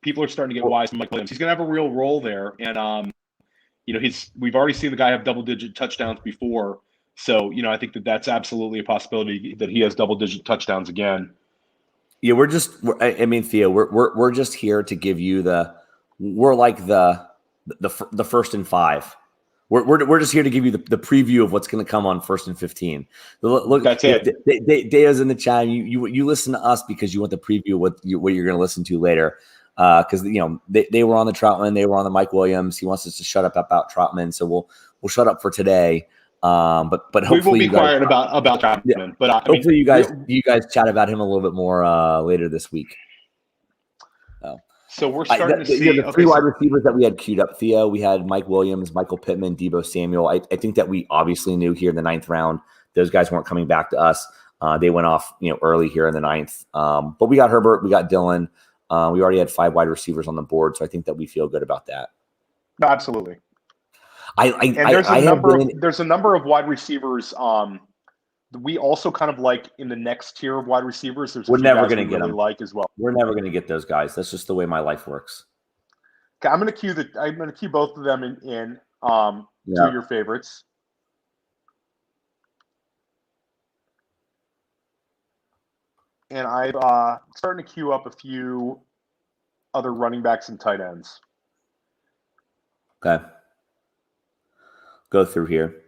People are starting to get wise from Mike Williams. He's going to have a real role there. And, we've already seen the guy have double-digit touchdowns before. So, I think that's absolutely a possibility that he has double-digit touchdowns again. Yeah, Theo, we're just here to give you we're like the first and 5. We're just here to give you the preview of what's going to come on first and 15. Look, that's it. Deo's in the chat. You listen to us because you want the preview of what you're going to listen to later. Because they were on the Troutman, they were on the Mike Williams. He wants us to shut up about Troutman, so we'll shut up for today. But hopefully we will be quiet about Troutman. Yeah, but hopefully you guys chat about him a little bit more later this week. So we're starting to see the 3 wide receivers that we had queued up. Theo, we had Mike Williams, Michael Pittman, Deebo Samuel. I think that we obviously knew here in the 9th round those guys weren't coming back to us. They went off early here in the 9th. But we got Herbert, we got Dylan. We already had 5 wide receivers on the board, so I think that we feel good about that. No, absolutely. There's a number of wide receivers. We also kind of like in the next tier of wide receivers. We're never going to get them. Like as well. We're never going to get those guys. That's just the way my life works. Okay, I'm going to cue both of them in 2 of your favorites. And I'm starting to queue up a few other running backs and tight ends. Okay. Go through here.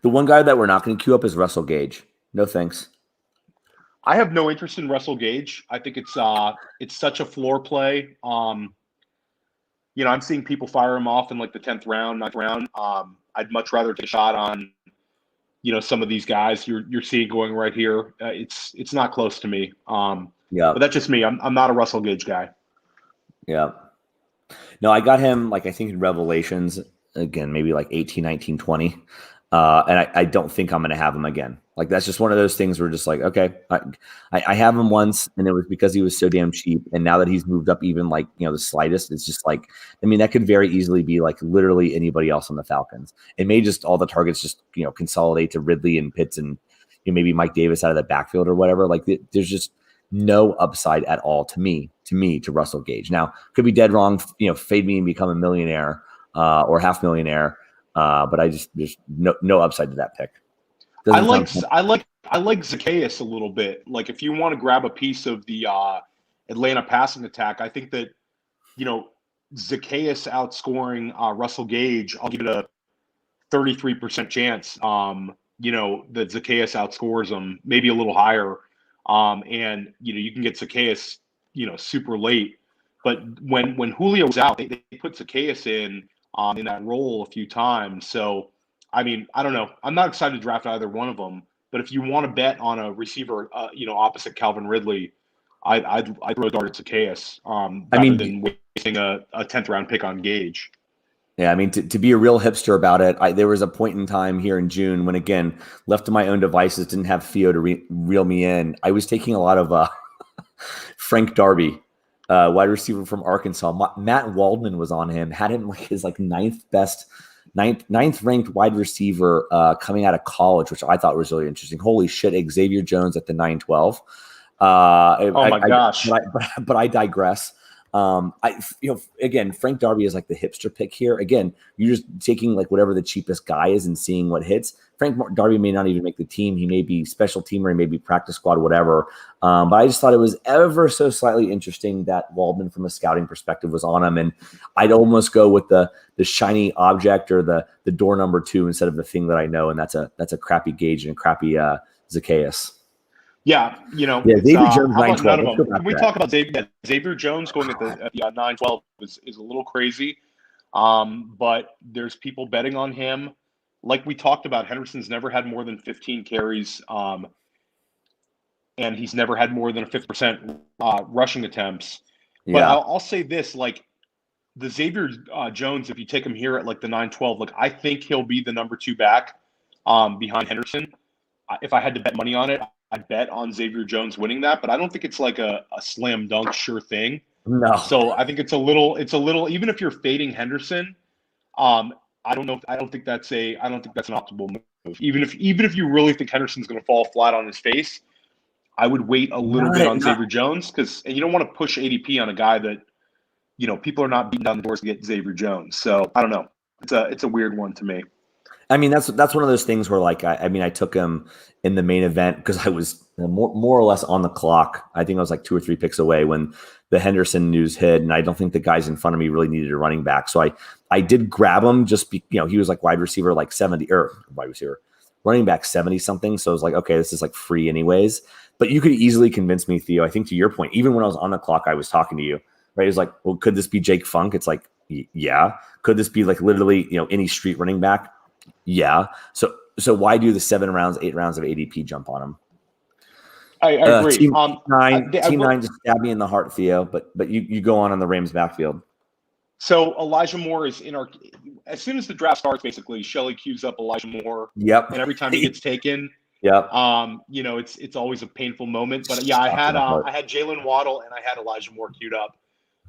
The one guy that we're not going to queue up is Russell Gage. No thanks. I have no interest in Russell Gage. I think it's such a floor play. I'm seeing people fire him off in like the 10th round, 9th round. I'd much rather take a shot on, some of these guys you're seeing going right here. It's not close to me. But that's just me. I'm not a Russell Gage guy. Yeah. No, I got him I think in Revelations again, maybe like 18, 19, 20. And I don't think I'm going to have him again. That's just one of those things where just okay, I have him once, and it was because he was so damn cheap. And now that he's moved up even the slightest, it's just that could very easily be literally anybody else on the Falcons. It may just all the targets just, consolidate to Ridley and Pitts and maybe Mike Davis out of the backfield or whatever. There's just no upside at all to Russell Gage. Now, could be dead wrong, fade me and become a millionaire or half millionaire. But there's no upside to that pick. I like Zacchaeus a little bit. If you want to grab a piece of the Atlanta passing attack, I think that Zacchaeus outscoring Russell Gage, I'll give it a 33% chance. That Zacchaeus outscores him, maybe a little higher. And you can get Zacchaeus, super late. But when Julio was out, they put Zacchaeus in that role a few times. So, I don't know. I'm not excited to draft either one of them. But if you want to bet on a receiver, opposite Calvin Ridley, I'd throw a dart at Zacchaeus rather than wasting a 10th round pick on Gage. Yeah, to be a real hipster about it, there was a point in time here in June when, again, left to my own devices, didn't have Theo to reel me in. I was taking a lot of Frank Darby, wide receiver from Arkansas. Matt Waldman was on him, had him his ninth ranked wide receiver coming out of college, which I thought was really interesting. Holy shit, Xavier Jones at the 9-12. Oh my gosh. But I digress. Again, Frank Darby is like the hipster pick here. Again, you're just taking like whatever the cheapest guy is and seeing what hits. Frank Darby may not even make the team. He may be special teamer, he may be practice squad, whatever. But I just thought it was ever so slightly interesting that Waldman, from a scouting perspective, was on him, and I'd almost go with the shiny object or the door number 2 instead of the thing that I know, and that's a crappy Gage and a crappy Zacchaeus. Yeah, Xavier Jones, how about 9-12. none of them? Can we that. talk about Xavier Jones going at the 9-12 is a little crazy, but there's people betting on him. Like we talked about, Henderson's never had more than 15 carries, and he's never had more than a 50% rushing attempts. But Yeah. I'll say this, like the Xavier Jones, if you take him here at like the 9-12, like I think he'll be the number 2 back behind Henderson. If I had to bet money on it, I'd bet on Xavier Jones winning that, but I don't think it's like a slam dunk sure thing. No. So I think it's a little, even if you're fading Henderson, I don't think that's an optimal move. Even if you really think Henderson's going to fall flat on his face, I would wait a little bit on Xavier Jones and you don't want to push ADP on a guy that, people are not beating down the doors to get Xavier Jones. So I don't know. It's a weird one to me. I mean, that's one of those things where, like, I took him in the main event because I was more or less on the clock. I think I was like 2 or 3 picks away when the Henderson news hit, and I don't think the guys in front of me really needed a running back. So I did grab him he was like wide receiver like 70 or wide receiver running back 70 something. So I was like, okay, this is like free anyways. But you could easily convince me, Theo. I think to your point, even when I was on the clock, I was talking to you, right? It was like, well, could this be Jake Funk? It's like, yeah. Could this be like literally any street running back? Yeah. So why do the 7 rounds, 8 rounds of ADP jump on him? I agree. Team 9 just stabbed me in the heart, Theo. But you go on the Rams backfield. So Elijah Moore is in our. As soon as the draft starts, basically, Shelley queues up Elijah Moore. Yep. And every time he gets taken, yep. It's always a painful moment. But yeah, I had Jalen Waddle and I had Elijah Moore queued up.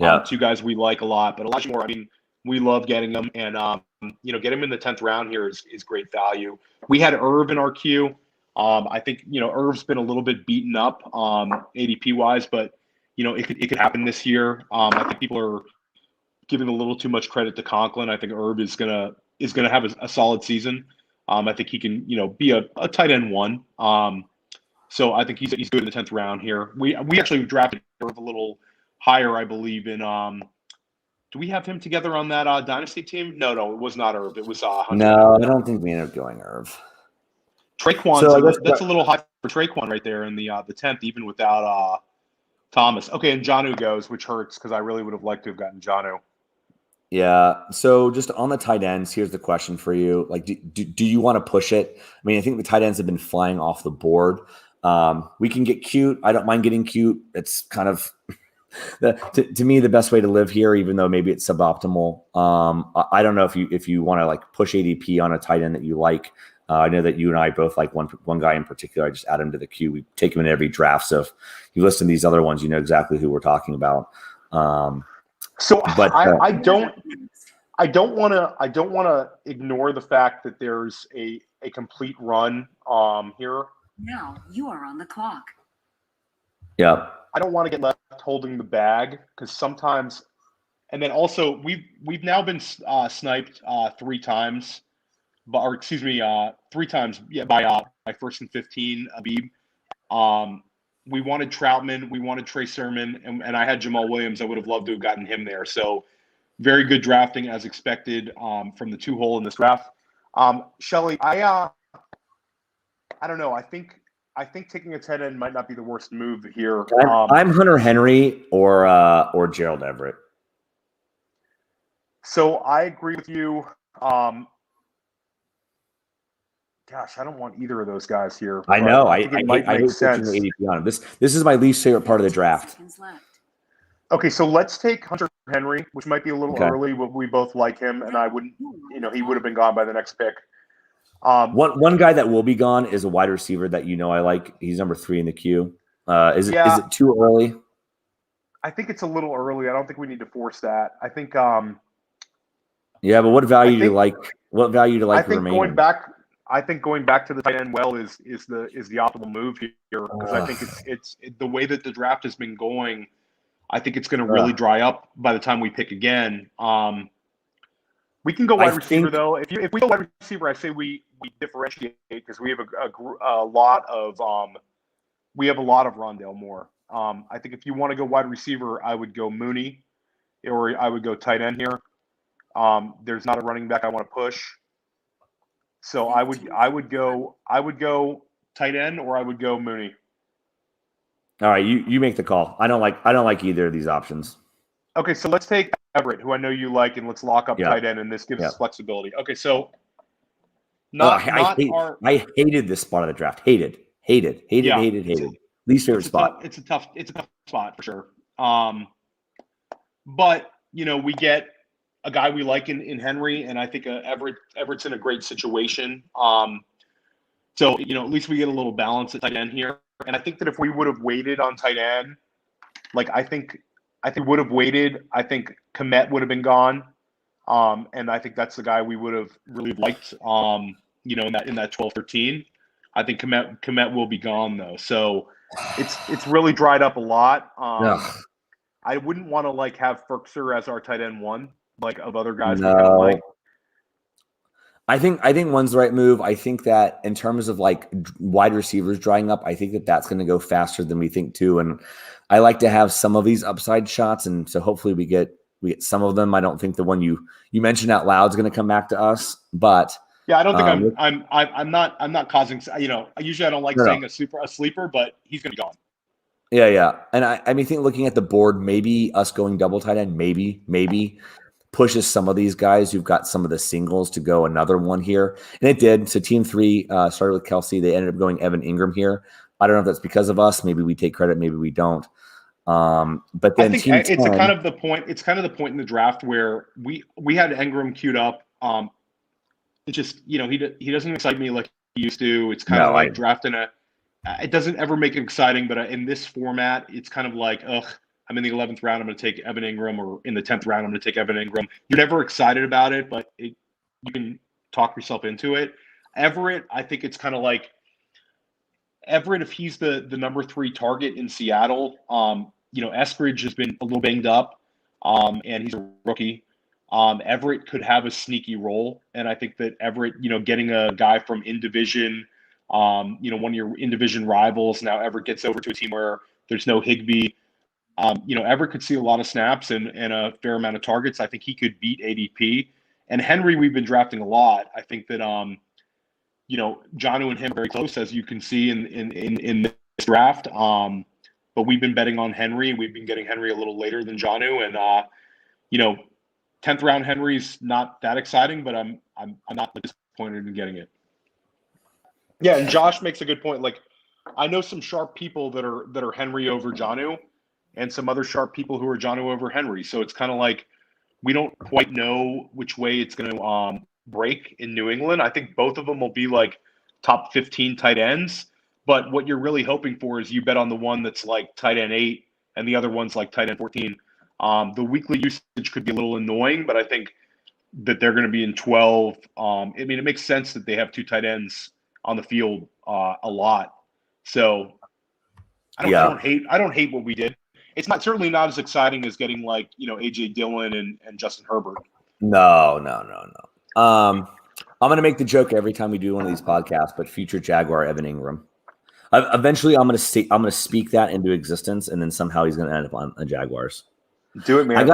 Yeah. 2 guys we like a lot, but Elijah Moore, I mean, we love getting him, and get him in the 10th round here is great value. We had Irv in our queue. I think Irv's been a little bit beaten up ADP wise, but it could happen this year. I think people are giving a little too much credit to Conklin. I think Irv is gonna have a solid season. I think he can be a tight end 1. So I think he's good in the 10th round here. We actually drafted Irv a little higher, I believe, in do we have him together on that dynasty team? No, it was not Irv. It was Hunter. No, I don't think we ended up going Irv. Traquan, that's a little high for Traquan right there in the 10th, even without Thomas. Okay, and Jonnu goes, which hurts because I really would have liked to have gotten Jonnu. Yeah. So just on the tight ends, here's the question for you. Like, do you want to push it? I mean, I think the tight ends have been flying off the board. We can get cute. I don't mind getting cute. It's kind of to me the best way to live here, even though maybe it's suboptimal. I don't know if you want to like push ADP on a tight end that you like. I know that you and I both like one guy in particular. I just add him to the queue. We take him in every draft. So if you listen to these other ones, you know exactly who we're talking about. I don't want to ignore the fact that there's a complete run here. Now you are on the clock. Yeah. I don't want to get left holding the bag because sometimes, and then also we've now been sniped 3 times, or excuse me, 3 times by first and 15 Abib. We wanted Troutman, we wanted Trey Sermon, and I had Jamal Williams. I would have loved to have gotten him there. So very good drafting as expected from the 2-hole in this draft. Shelley, I don't know. I think taking a tight end might not be the worst move here. I'm Hunter Henry or Gerald Everett. So I agree with you. Gosh, I don't want either of those guys here. I know. I think it might make sense. ADP on him. This is my least favorite part of the draft. Okay, so let's take Hunter Henry, which might be a little early, but we both like him, and I wouldn't. He would have been gone by the next pick. One guy that will be gone is a wide receiver that I like. He's number 3 in the queue. Is it too early? I think it's a little early. I don't think we need to force that. I think. Yeah, but what value do you like? What value do you like? I think going back to the tight end well is the optimal move here because I think it's the way that the draft has been going. I think it's going to really dry up by the time we pick again. We can go wide receiver though. If we go wide receiver, I say we differentiate because we have a lot of Rondale Moore. I think if you want to go wide receiver, I would go Mooney, or I would go tight end here. There's not a running back I want to push, so I would go tight end, or I would go Mooney. All right, you make the call. I don't like either of these options. Okay, so let's take Everett, who I know you like, and let's lock up tight end, and this gives us flexibility. Okay, so I hated this spot of the draft. Hated. Least favorite spot. It's a tough spot for sure. But we get a guy we like in Henry, and I think Everett's in a great situation. So at least we get a little balance at tight end here. And I think that if we would have waited on tight end, I think we would have waited. I think Kmet would have been gone, and I think that's the guy we would have really liked. In that 12-13, I think Kmet will be gone though. So it's really dried up a lot. I wouldn't want to have Ferkser as our tight end one, of other guys we kind of like. I think one's the right move. I think that in terms of wide receivers drying up, I think that's going to go faster than we think too. And I like to have some of these upside shots, and so hopefully we get some of them. I don't think the one you mentioned out loud is going to come back to us, but yeah, I don't think I'm not causing. Usually I don't like saying a sleeper, but he's going to be gone. Yeah, and I think looking at the board, maybe us going double tight end, maybe pushes some of these guys who've got some of the singles to go another one here. And it did. So team 3 started with Kelsey. They ended up going Evan Ingram here. I don't know if that's because of us. Maybe we take credit. Maybe we don't. But then I think it's kind of the point. It's kind of the point in the draft where we had Ingram queued up. It just, he doesn't excite me like he used to. It's kind of like drafting it doesn't ever make it exciting, but in this format, it's kind of like, ugh, I'm in the 11th round, I'm going to take Evan Ingram, or in the 10th round, I'm going to take Evan Ingram. You're never excited about it, but you can talk yourself into it. Everett, I think it's kind of like Everett, if he's the number 3 target in Seattle, Eskridge has been a little banged up, and he's a rookie. Everett could have a sneaky role, and I think that Everett, getting a guy from in-division, one of your in-division rivals, now Everett gets over to a team where there's no Higbee. Everett could see a lot of snaps and a fair amount of targets. I think he could beat ADP. And Henry, we've been drafting a lot. I think that, Jonnu and him are very close, as you can see in this draft. But we've been betting on Henry. We've been getting Henry a little later than Jonnu. And, 10th round Henry's not that exciting, but I'm not disappointed in getting it. Yeah, and Josh makes a good point. I know some sharp people that are Henry over Jonnu, and some other sharp people who are Jonnu over Henry. So it's kind of like we don't quite know which way it's going to break in New England. I think both of them will be top 15 tight ends. But what you're really hoping for is you bet on the one that's tight end 8 and the other one's tight end 14. The weekly usage could be a little annoying, but I think that they're going to be in 12. It makes sense that they have 2 tight ends on the field a lot. So I don't hate what we did. It's certainly not as exciting as getting AJ Dillon and Justin Herbert. No. I'm going to make the joke every time we do one of these podcasts, but future Jaguar Evan Ingram. Eventually, I'm going to speak that into existence, and then somehow he's going to end up on the Jaguars. Do it, man.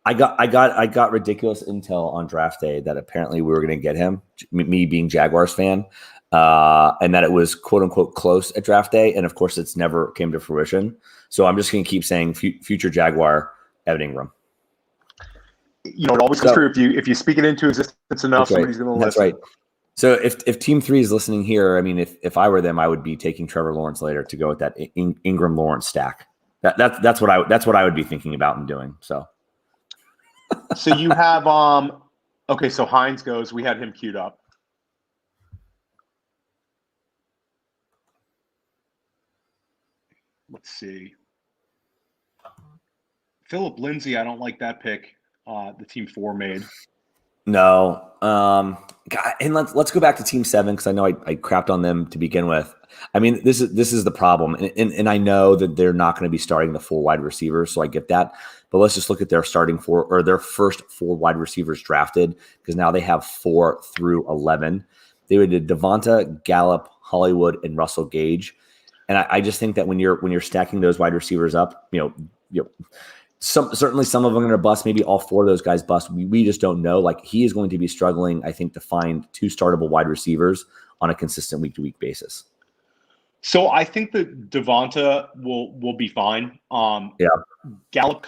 I got ridiculous intel on draft day that apparently we were going to get him. Me being Jaguars fan, and that it was quote unquote close at draft day, and of course, it's never came to fruition. So I'm just going to keep saying future Jaguar Evan Ingram. It always comes true if you speak it into existence enough. Somebody's going to listen. That's right. So if Team 3 is listening here, if I were them, I would be taking Trevor Lawrence later to go with that Ingram Lawrence stack. That's what I would be thinking about and doing. So you have okay. So Hines goes. We had him queued up. Let's see. Philip Lindsay. I don't like that pick. The Team 4 made. No. God, and let's go back to Team 7 because I know I crapped on them to begin with. I mean, this is the problem, and I know that they're not going to be starting the 4 wide receivers, so I get that. But let's just look at their starting 4 or their first 4 wide receivers drafted because now they have 4 through 11. They would do Devonta, Gallup, Hollywood, and Russell Gage. And I just think that when you're stacking those wide receivers up, certainly some of them are going to bust. Maybe all 4 of those guys bust. We just don't know. Like he is going to be struggling, I think, to find 2 startable wide receivers on a consistent week to week basis. So I think that Devonta will be fine. Yeah. Gallup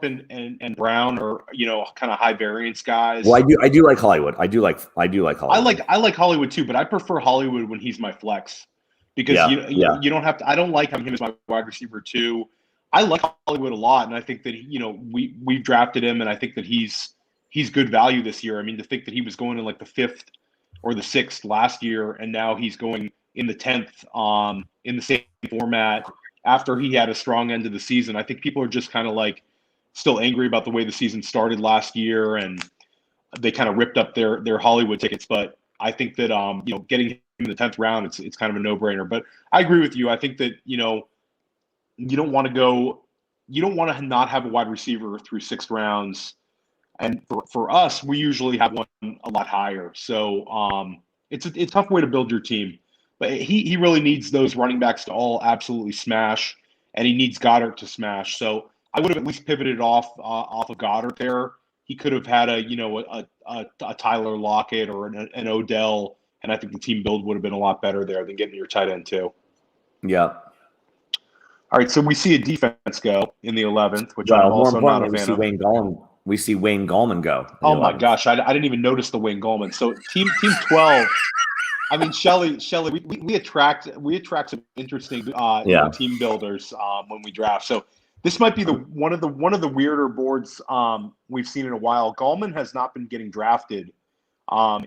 and Brown are kind of high variance guys. Well, I do like Hollywood. I do like Hollywood. I like Hollywood too, but I prefer Hollywood when he's my flex because you don't have to. I don't like him as my wide receiver too. I like Hollywood a lot, and I think that we've drafted him, and I think that he's good value this year. I mean, to think that he was going in like the 5th or the 6th last year, and now he's going in the 10th in the same format after he had a strong end of the season. I think people are just kind of like still angry about the way the season started last year, and they kind of ripped up their Hollywood tickets. But I think that getting him in the 10th round, it's kind of a no-brainer. But I agree with you. I think that you don't want to not have a wide receiver through 6 rounds. And for us, we usually have one a lot higher. So it's a tough way to build your team. But he really needs those running backs to all absolutely smash, and he needs Goddard to smash. So I would have at least pivoted off of Goddard there. He could have had a Tyler Lockett or an Odell, and I think the team build would have been a lot better there than getting your tight end too. Yeah. All right, so we see a defense go in the 11th, which I'm also not a fan of. We see Wayne Gallman go. Oh my gosh, I didn't even notice the Wayne Gallman. So team 12. I mean, Shelly, we attract some interesting team builders when we draft. So this might be one of the weirder boards we've seen in a while. Gallman has not been getting drafted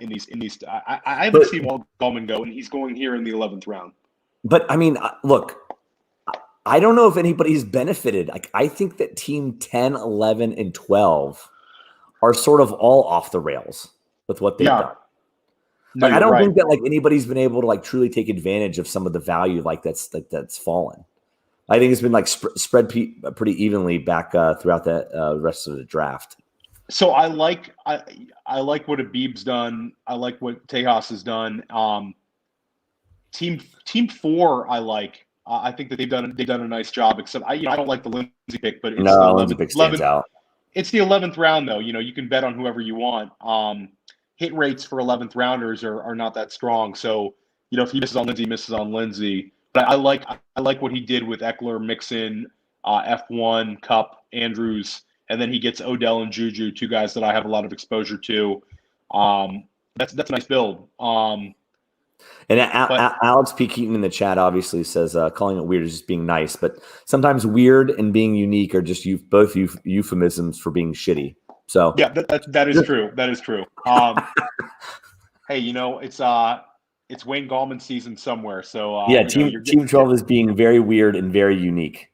in these. I haven't seen Gallman go, and he's going here in the 11th round. But I mean, look, I don't know if anybody's benefited. Like I think that team 10, 11, and 12 are sort of all off the rails with what they've done. No, I don't think that like anybody's been able to like truly take advantage of some of the value that's fallen. I think it's been like spread pretty evenly back throughout the rest of the draft. So I like what Habib's done. I like what Tejas has done. Team 4, I like. I think that they've done a nice job. Except I don't like the Lindsey pick, but it's the 11th pick stands out. It's the 11th round though. You can bet on whoever you want. Hit rates for 11th rounders are not that strong. So, if he misses on Lindsey. But I like what he did with Eckler, Mixon, F1, Kupp, Andrews, and then he gets Odell and Juju, 2 guys that I have a lot of exposure to. That's a nice build. And Alex P. Keaton in the chat obviously says calling it weird is just being nice, but sometimes weird and being unique are just both euphemisms for being shitty. So yeah, that is true. That is true. Hey, it's Wayne Gallman season somewhere. So team 12 is being very weird and very unique.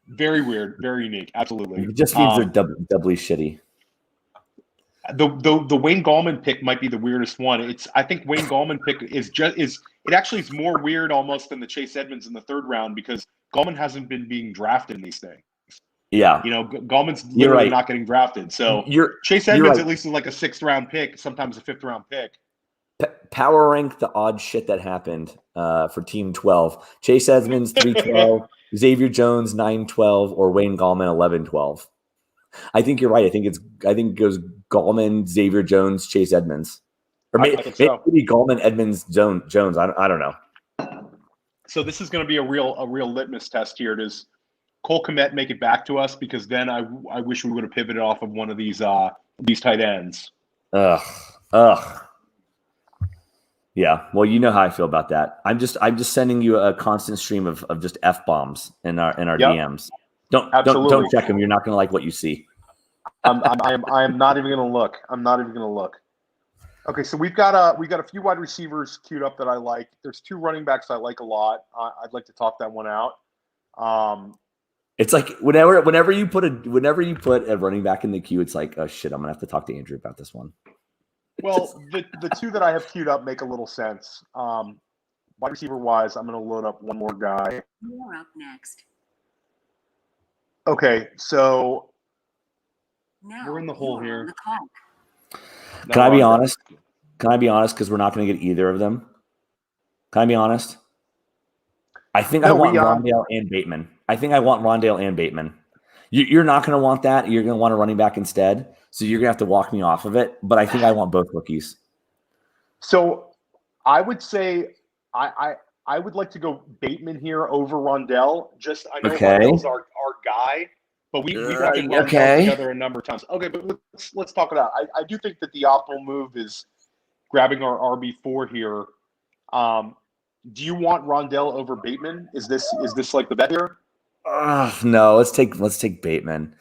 Very weird, very unique. Absolutely. It just means they're doubly shitty. The Wayne Gallman pick might be the weirdest one. I think Wayne Gallman pick is more weird almost than the Chase Edmonds in the 3rd round because Gallman hasn't been being drafted in these things. Yeah. Gallman's literally not getting drafted. So Chase Edmonds at least is like a 6th round pick, sometimes a 5th round pick. Power rank the odd shit that happened for Team 12. Chase Edmonds 312, Xavier Jones 912, or Wayne Gallman 1112. I think you're right. I think it goes Gallman, Xavier Jones, Chase Edmonds, or maybe Gallman, Edmonds, Jones. I don't know. So this is going to be a real litmus test here. Does Cole Kmet make it back to us? Because then I wish we would have pivoted off of one of these tight ends. Ugh. Yeah. Well, you know how I feel about that. I'm just sending you a constant stream of just F-bombs in our DMs. Don't check them. You're not going to like what you see. I'm not even going to look. I'm not even going to look. Okay, so we've got a few wide receivers queued up that I like. There's 2 running backs I like a lot. I'd like to talk that one out. It's like whenever you put a running back in the queue, it's like, oh shit, I'm gonna have to talk to Andrew about this one. Well, the two that I have queued up make a little sense. Wide receiver wise, I'm going to load up one more guy. You're up next. Okay, so Now we're in the hole you are here. on the clock. Can I be honest? Can I be honest? Because we're not going to get either of them. Can I be honest? I think I want Rondale and Bateman. You're not going to want that. You're going to want a running back instead. So you're going to have to walk me off of it. But I think I want both rookies. So I would say I would like to go Bateman here over Rondell. I know Rondell's our guy, but we drafted Rondell together a number of times. Okay, but let's talk it out. I do think that the optimal move is grabbing our RB4 here. Do you want Rondell over Bateman? Is this like the bet here? No, let's take Bateman.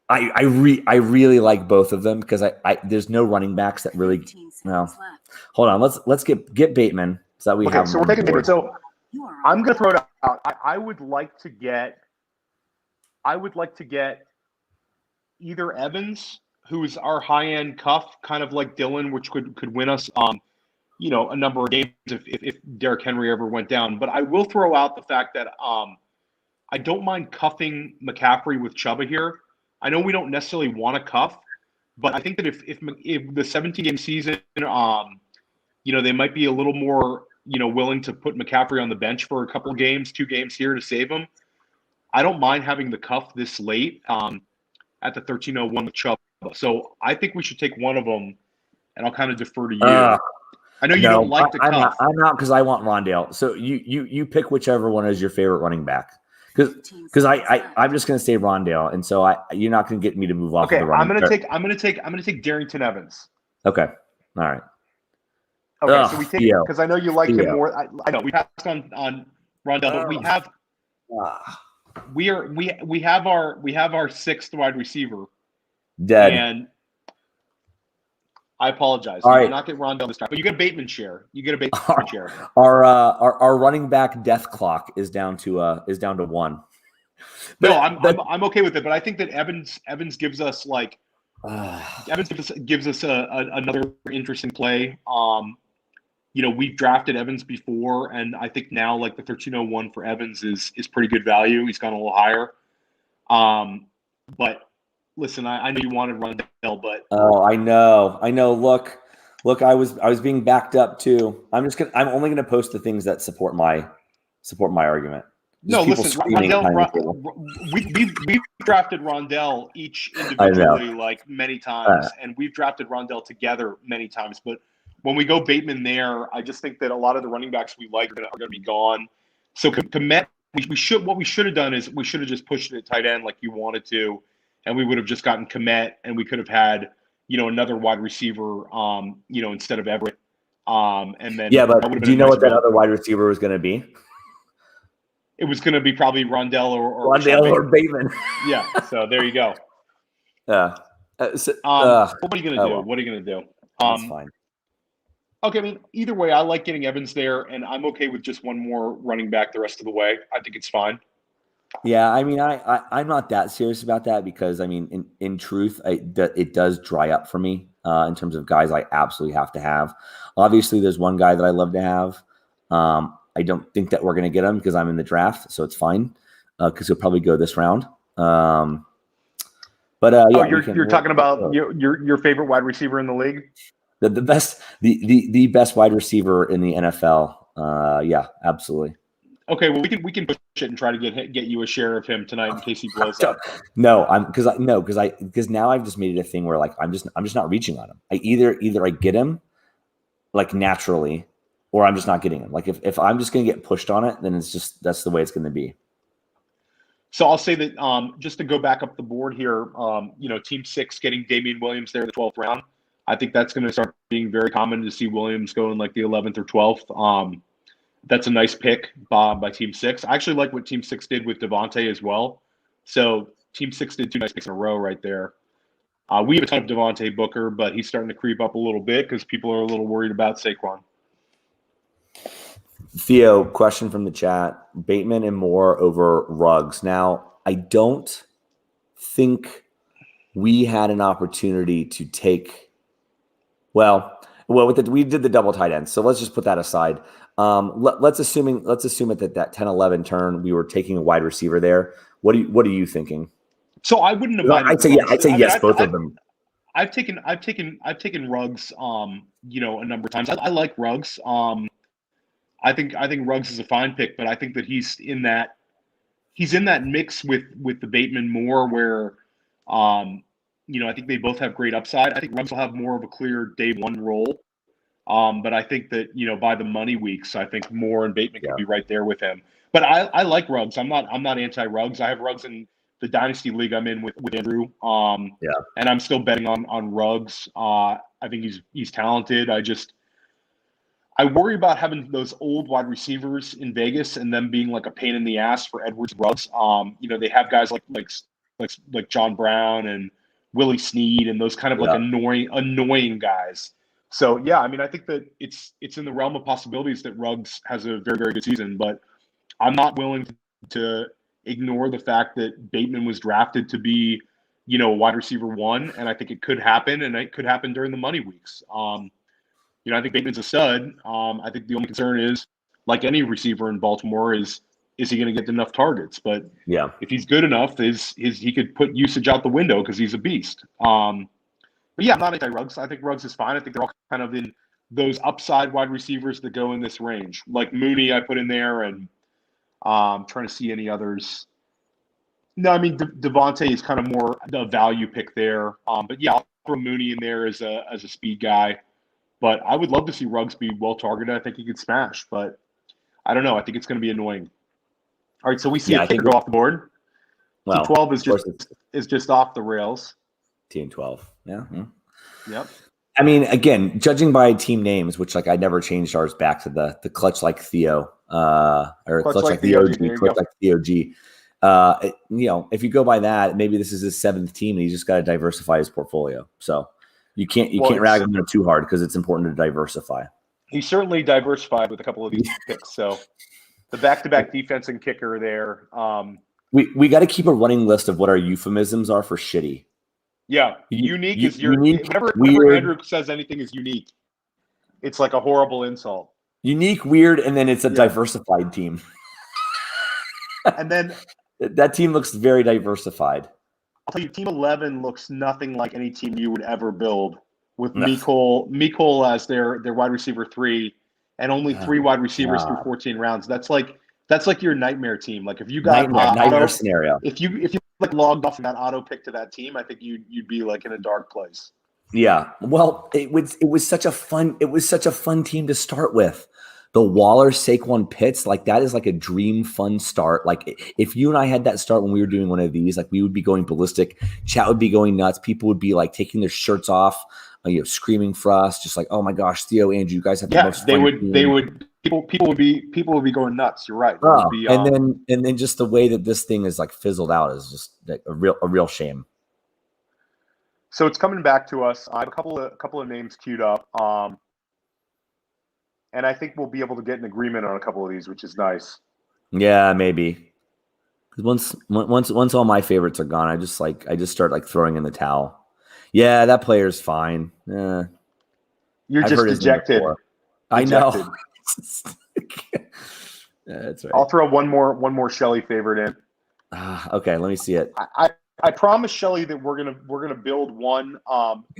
I really like both of them because I there's no running backs that really. No, hold on. Let's get Bateman so that we have. So we're taking Bateman. So I'm gonna throw it out. I would like to get either Evans, who's our high end cuff, kind of like Dylan, which could win us a number of games if Derrick Henry ever went down. But I will throw out the fact that I don't mind cuffing McCaffrey with Chuba here. I know we don't necessarily want to cuff, but I think that if the 17-game season, they might be a little more, willing to put McCaffrey on the bench for a couple games, 2 games here to save him. I don't mind having the cuff this late at the 13:01 with Chuba. So I think we should take one of them, and I'll kind of defer to you. I know you don't like the cuff. I'm out because I want Rondale. So you pick whichever one is your favorite running back. Because I'm just going to say Rondale, and so you're not going to get me to move off. Okay, of the running I'm going to take Darrington Evans. Okay, all right. Okay, so we take because I know you like him more. I know we passed on Rondale, but we have our 6th wide receiver dead. And I apologize. All you right. did not get Rondale this time, but you get a Bateman share. Share. Our running back death clock is down to 1. No, I'm okay with it, but I think that Evans gives us gives us another interesting play. We've drafted Evans before, and I think now the 13:01 for Evans is pretty good value. He's gone a little higher. But listen, I know you wanted Rondale, but I know. Look, I was being backed up too. I'm only gonna post the things that support my argument. No, listen, Rondell. We've drafted Rondell each individually many times, and we've drafted Rondell together many times. But when we go Bateman there, I just think that a lot of the running backs we like are going to be gone. So Komet, what we should have done is we should have just pushed it at tight end like you wanted to, and we would have just gotten Komet, and we could have had another wide receiver, instead of Everett. And then but do you know what that other wide receiver was going to be? It was going to be probably Rondell or Bateman. Yeah, so there you go. Yeah. What are you going to do? Well. What are you going to do? That's fine. Okay, I mean, either way, I like getting Evans there, and I'm okay with just one more running back the rest of the way. I think it's fine. Yeah, I mean, I'm not that serious about that because, I mean, in truth, it does dry up for me in terms of guys I absolutely have to have. Obviously, there's one guy that I love to have. I don't think that we're going to get him because I'm in the draft, so it's fine because he'll probably go this round. You're talking about your favorite wide receiver in the league? The best wide receiver in the NFL. Yeah, absolutely. Okay, well we can push it and try to get you a share of him tonight in case he blows up. No, because now I've just made it a thing where I'm just not reaching on him. I either I get him naturally, or I'm just not getting him. If I'm just going to get pushed on it, then that's the way it's going to be. So I'll say that just to go back up the board here, Team 6 getting Damian Williams there in the 12th round. I think that's going to start being very common to see Williams go in the 11th or 12th. That's a nice pick by Team 6. I actually like what Team 6 did with Devontae as well. So Team 6 did 2 nice picks in a row right there. We have a ton of Devontae Booker, but he's starting to creep up a little bit because people are a little worried about Saquon. Theo, question from the chat: Bateman and Moore over Ruggs. Now, I don't think we had an opportunity to take. Well, we did the double tight end, so let's just put that aside. Let's assume at that 10-11 turn we were taking a wide receiver there. What are you thinking? So I wouldn't have minded. I'd say yes, both of them. I've taken Ruggs, a number of times. I like Ruggs. I think Ruggs is a fine pick, but I think that he's in that mix with the Bateman more, where, I think they both have great upside. I think Ruggs will have more of a clear day one role. But I think that, by the money weeks, I think Moore and Bateman could be right there with him. But I like Ruggs. I'm not anti-Ruggs. I have Ruggs in the Dynasty League I'm in with Andrew. And I'm still betting on Ruggs. I think he's talented. I worry about having those old wide receivers in Vegas and them being like a pain in the ass for Edwards and Ruggs. They have guys like John Brown and Willie Snead and those kind of like annoying guys. So I think that it's in the realm of possibilities that Ruggs has a very, very good season, but I'm not willing to ignore the fact that Bateman was drafted to be, a wide receiver one, and I think it could happen, and it could happen during the money weeks. I think Bateman's a stud. I think the only concern is, like any receiver in Baltimore, is he going to get enough targets? But if he's good enough, he could put usage out the window because he's a beast. But I'm not anti-Ruggs. I think Ruggs is fine. I think they're all kind of in those upside wide receivers that go in this range. Like Mooney, I put in there, and trying to see any others. No, Devontae is kind of more the value pick there. But I'll throw Mooney in there as a speed guy. But I would love to see Ruggs be well targeted. I think he could smash, but I don't know. I think it's going to be annoying. All right, so we see a kicker go off the board. Well, T12 is just off the rails. Team 12, yeah. Yep. Again, judging by team names, which I never changed ours back to the clutch like Theo, or clutch like the OG, clutch like the OG. If you go by that, maybe this is his 7th team, and he's just got to diversify his portfolio. So. You can't rag him too hard because it's important to diversify. He certainly diversified with a couple of these picks. So the back-to-back defense and kicker there. We got to keep a running list of what our euphemisms are for shitty. Yeah, unique is whenever Andrew says anything is unique, it's like a horrible insult. Unique, weird, and then it's a diversified team. And then that team looks very diversified. I'll tell you, Team 11 looks nothing like any team you would ever build with Mecole as their wide receiver 3, and only 3 wide receivers through 14 rounds. That's like your nightmare team. Like if you got nightmare scenario. If you logged off and got auto pick to that team, I think you'd be like in a dark place. Yeah. Well, it was such a fun team to start with. The Waller, Saquon Pitts, that is like a dream fun start. Like if you and I had that start when we were doing one of these, we would be going ballistic. Chat would be going nuts. People would be taking their shirts off, screaming for us, just like, oh my gosh, Theo, Andrew, you guys have the most fun. They would. People would be going nuts. You're right. And then just the way that this thing is fizzled out is just a real shame. So it's coming back to us. I have a couple of names queued up. And I think we'll be able to get an agreement on a couple of these, which is nice. Yeah, maybe. Because once all my favorites are gone, I just start throwing in the towel. Yeah, that player's fine. You're just dejected. I know. That's right. I'll throw one more Shelley favorite in. Okay, let me see it. I promise Shelley that we're gonna build one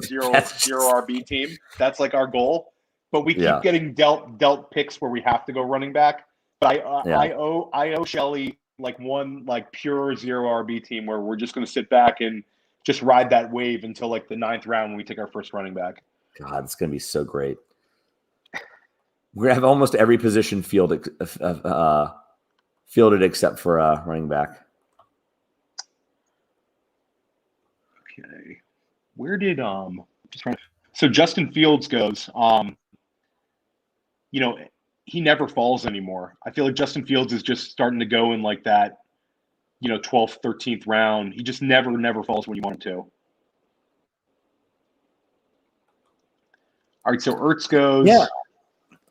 zero RB team. That's our goal. But we keep getting dealt picks where we have to go running back. But I owe Shelley one pure zero RB team where we're just going to sit back and just ride that wave until the 9th round when we take our first running back. God, it's going to be so great. We're going to have almost every position fielded except for running back. Okay, where did so Justin Fields goes? He never falls anymore. I feel like Justin Fields is just starting to go in that, 12th, 13th round. He just never falls when you want him to. All right, so Ertz goes. Yeah.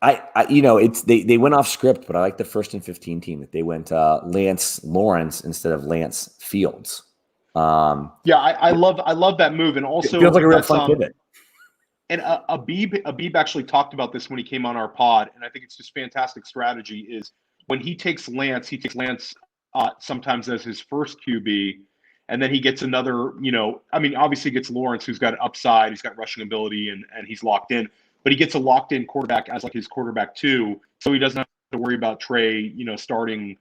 they went off script, but I like the 1st and 15 team that they went Lance Lawrence instead of Lance Fields. Yeah, I love that move, and also it feels like a real fun pivot. And Abib actually talked about this when he came on our pod, and I think it's just fantastic strategy. Is when he takes Lance sometimes as his first QB, and then he gets another. Obviously gets Lawrence, who's got upside, he's got rushing ability, and he's locked in. But he gets a locked in quarterback as like his quarterback 2, so he doesn't have to worry about Trey, starting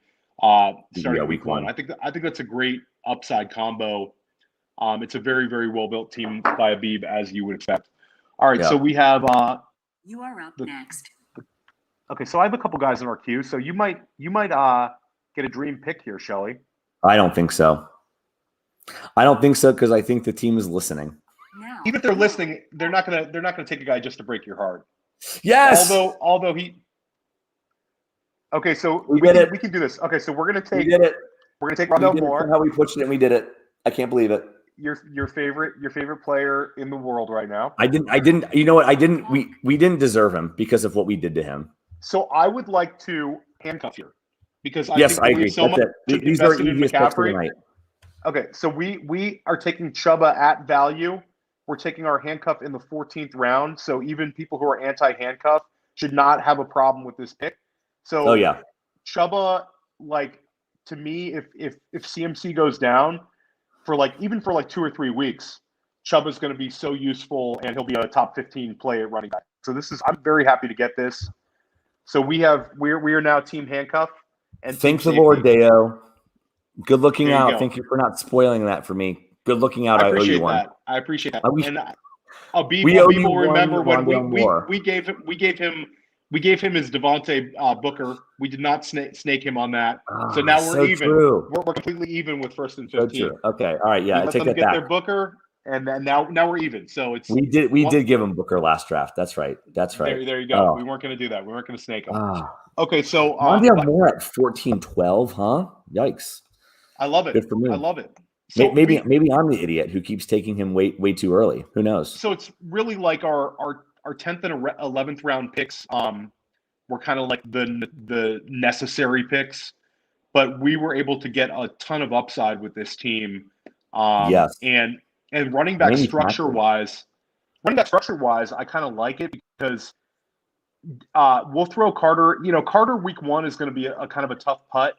week 1. I think that's a great upside combo. It's a very, very well built team by Abib, as you would expect. All right, so we have. You are up next. Okay, so I have a couple guys in our queue. So you might get a dream pick here, Shelly. I don't think so. Because I think the team is listening. Now, even if they're listening, they're not gonna take a guy just to break your heart. Yes. Although he. Okay, so we can do this. Okay, so we're gonna take. We did it. We're gonna take Rondell Moore. How we pushed it, and we did it. I can't believe it. Your favorite player in the world right now. I didn't. You know what? I didn't. We didn't deserve him because of what we did to him. So I would like to handcuff here because I agree. So much These are easiest picks for tonight. Okay, so we are taking Chuba at value. We're taking our handcuff in the 14th round. So even people who are anti-handcuff should not have a problem with this pick. So Chuba, to me, if CMC goes down for even for 2 or 3 weeks, Chuba's going to be so useful, and he'll be a top 15 play at running back. So I'm very happy to get this. So we are now team handcuff. And thank the Lord, Theo. Good looking out. Thank you for not spoiling that for me. Good looking out. I owe you one. I appreciate that. And Abib will remember when we gave him his Devontae Booker. We did not snake him on that. So now we're even. True. We're completely even with 1st and 15. So true. Okay. All right. Yeah. I take that get back. Their Booker, and then now we're even. So it's we did give him Booker last draft. That's right. There you go. We weren't going to do that. We weren't going to snake him. Okay. So Rondell Moore at 14-12, huh? Yikes. I love it. Good for me. I love it. So maybe I'm the idiot who keeps taking him way too early. Who knows? So it's really like our 10th and 11th round picks were kind of like the necessary picks, but we were able to get a ton of upside with this team. Yes. And running back structure wise, I kind of like it because we'll throw Carter. Carter week 1 is going to be a kind of a tough putt.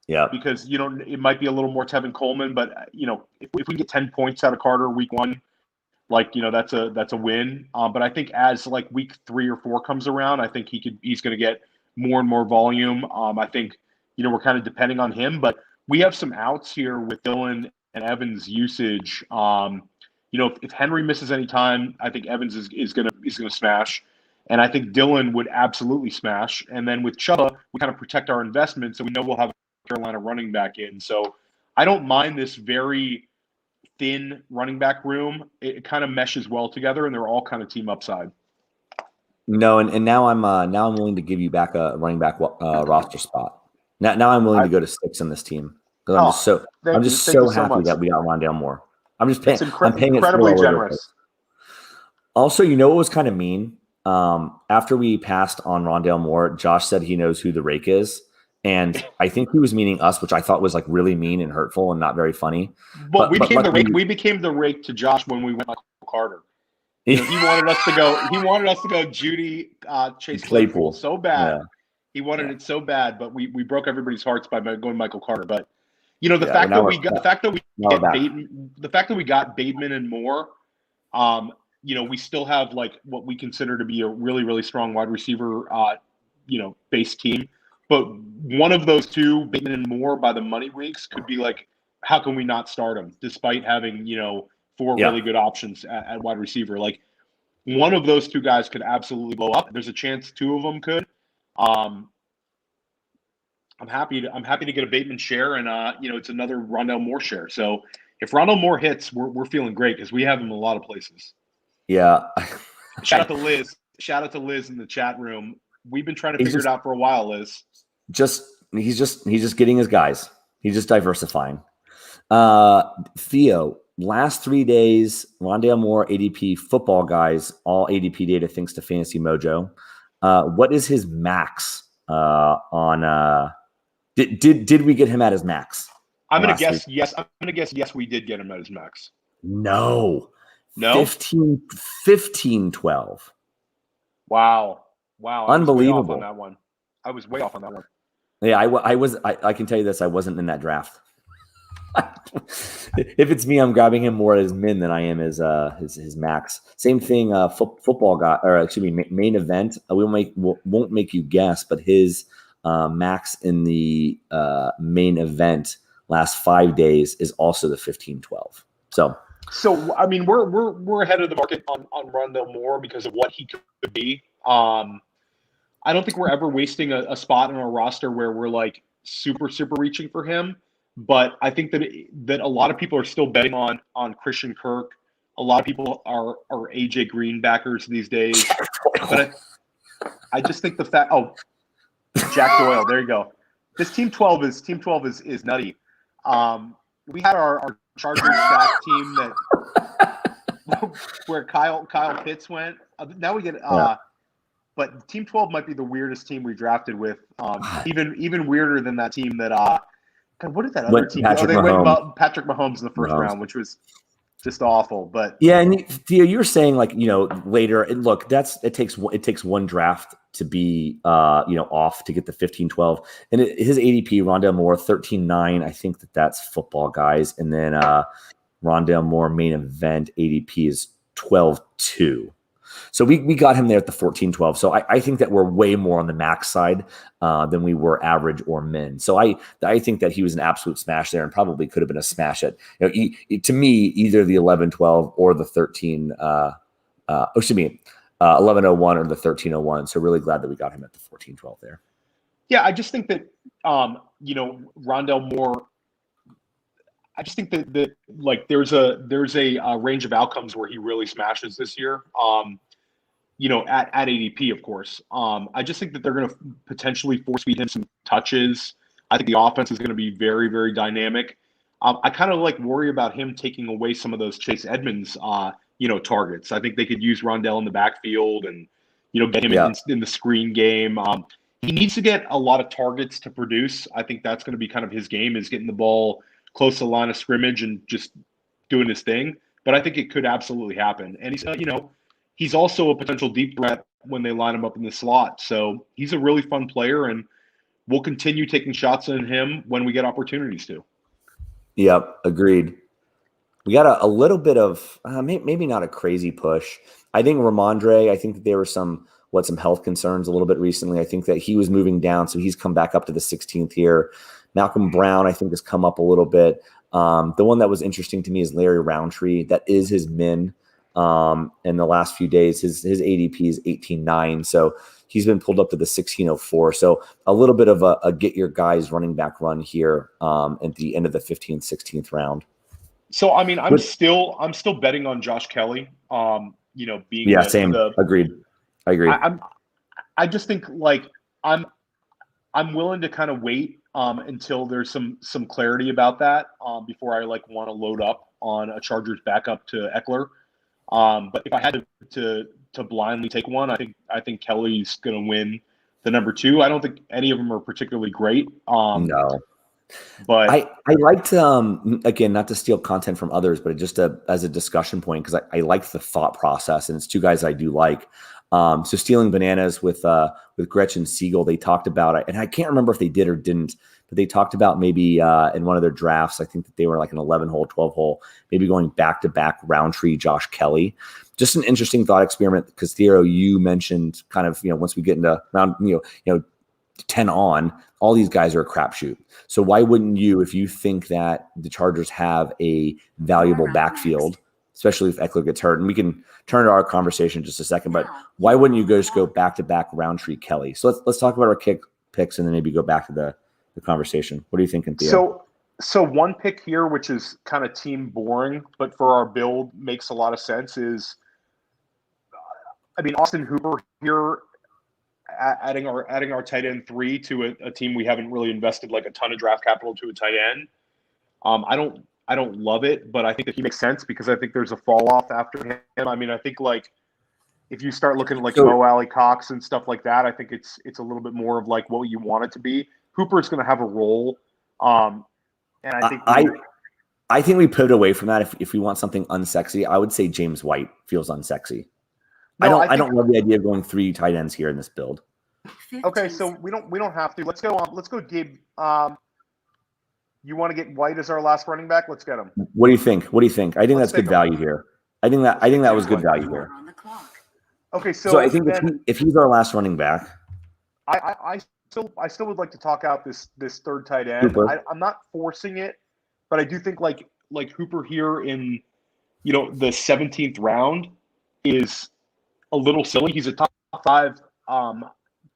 Yeah, because it might be a little more Tevin Coleman, but if we get 10 points out of Carter week 1, that's a win. But I think as week 3 or 4 comes around, I think he's going to get more and more volume. I think we're kind of depending on him, but we have some outs here with Dylan and Evans' usage. If Henry misses any time, I think Evans is going to smash. And I think Dylan would absolutely smash. And then with Chuba, we kind of protect our investment, so we know we'll have Carolina running back in. So I don't mind this very thin running back room. It kind of meshes well together, and they're all kind of team upside. No, and now I'm willing to give you back a running back roster spot. Now I'm willing to go to 6 in this team because I'm just so happy that we got Rondell Moore. I'm just paying. I'm paying incredibly generous. Also, what was kind of mean? After we passed on Rondell Moore, Josh said he knows who the rake is. And I think he was meaning us, which I thought was really mean and hurtful and not very funny. But we became the rake to Josh when we went Michael Carter. He wanted us to go. He wanted us to go Judy, Chase Claypool so bad. Yeah. He wanted it so bad, but we broke everybody's hearts by going Michael Carter. But the fact that we got Bateman and Moore, we still have what we consider to be a really, really strong wide receiver, base team. But one of those two, Bateman and Moore, by the money weeks, could be how can we not start them despite having 4 really good options at wide receiver? One of those two guys could absolutely blow up. There's a chance 2 of them could. I'm happy to get a Bateman share, and it's another Rondell Moore share. So if Rondell Moore hits, we're feeling great because we have him in a lot of places. Yeah. Shout out to Liz. Shout out to Liz in the chat room. We've been trying to figure it out for a while, Liz. He's just getting his guys. He's just diversifying. Theo, last 3 days, Rondell Moore, ADP football guys, all ADP data thanks to Fantasy Mojo. What is his max on? Did we get him at his max? I'm gonna guess yes. I'm gonna guess yes. We did get him at his max. No. 12. Wow. Unbelievable. I was way off on that one. Yeah, I can tell you this. I wasn't in that draft. If it's me, I'm grabbing him more as min than I am as his max. Same thing. Football guy, or excuse me, main event. We won't make you guess, but his max in the main event last 5 days is also the 15-12. So I mean, we're ahead of the market on Rondale Moore because of what he could be. I don't think we're ever wasting a spot in our roster where we're like super reaching for him. But I think that a lot of people are still betting on Christian Kirk. A lot of people are AJ Green backers these days. But I just think the fact Jack Doyle, there you go. This team 12 is nutty. We had our Chargers staff team that where Kyle Pitts went. Now we get but Team 12 might be the weirdest team we drafted with. Even weirder than that team that God, what did that other team do? They went Patrick Mahomes in the first round, which was just awful. But yeah, and Theo, you were saying like later. And look, it takes one draft to be off to get the 15-12, and his ADP Rondale Moore 13.9. I think that's football guys, and then Rondale Moore main event ADP is 12.2. So we got him there at the 14-12. So I think that we're way more on the max side than we were average or min. So I think that he was an absolute smash there and probably could have been a smash at, to me, either the 11-12 or the 11-01 or the 13-01. So really glad that we got him at the 14-12 there. Yeah, I just think that, Rondale Moore, I just think that like there's a range of outcomes where he really smashes this year. At ADP, of course. I just think that they're going to potentially force feed him some touches. I think the offense is going to be very, very dynamic. I kind of worry about him taking away some of those Chase Edmonds, targets. I think they could use Rondale in the backfield and, get him in the screen game. He needs to get a lot of targets to produce. I think that's going to be kind of his game, is getting the ball close to the line of scrimmage and just doing his thing. But I think it could absolutely happen. And he's, he's also a potential deep threat when they line him up in the slot. So he's a really fun player, and we'll continue taking shots on him when we get opportunities to. Yep, agreed. We got a little bit of maybe not a crazy push. I think Ramondre, I think that there were some health concerns a little bit recently. I think that he was moving down, so he's come back up to the 16th here. Malcolm Brown, I think, has come up a little bit. The one that was interesting to me is Larry Roundtree. That is his min in the last few days. His ADP is 18.9, so he's been pulled up to the 16.04. So a little bit of a get your guys running back run here at the end of the 15th, 16th round. So I mean, I'm still betting on Josh Kelly. Being same. Agreed. I agree. I just think I'm willing to kind of wait until there's some clarity about that before I want to load up on a Chargers backup to Eckler. But if I had to blindly take one, I think Kelly's going to win the number 2. I don't think any of them are particularly great. No. But I liked again, not to steal content from others, but just as a discussion point, because I liked the thought process, and it's two guys I do like. So stealing bananas with Gretchen Siegel, they talked about it, and I can't remember if they did or didn't, but they talked about maybe in one of their drafts, I think that they were like an 11-hole, 12-hole, maybe going back-to-back Roundtree, Josh Kelly. Just an interesting thought experiment, because Theo, you mentioned kind of, once we get into round, 10 on, all these guys are a crapshoot. So why wouldn't you, if you think that the Chargers have a valuable backfield, especially if Eckler gets hurt, and we can turn to our conversation in just a second, but why wouldn't you just go back-to-back Roundtree Kelly? So let's talk about our picks and then maybe go back to the conversation. What are you thinking, Theo? So one pick here, which is kind of team boring, but for our build makes a lot of sense, is Austin Hooper here, adding our tight end 3 to a team we haven't really invested a ton of draft capital to a tight end. I don't love it, but I think that he makes sense because I think there's a fall off after him. I think if you start looking at like So- Mo Alley Cox and stuff like that, I think it's a little bit more of like what you want it to be. Hooper's going to have a role, and I think I think we pivot away from that. If we want something unsexy, I would say James White feels unsexy. No, I don't love the idea of going 3 tight ends here in this build. Okay, so we don't have to. Let's go on. Let's go, Gabe. You want to get White as our last running back? Let's get him. What do you think? I think Let's that's good take him. value here. I think that was good value here. On the clock. Okay, So I think then if he's our last running back, I still would like to talk out this third tight end. Hooper. I'm not forcing it, but I do think like Hooper here in the 17th round is a little silly. He's a top 5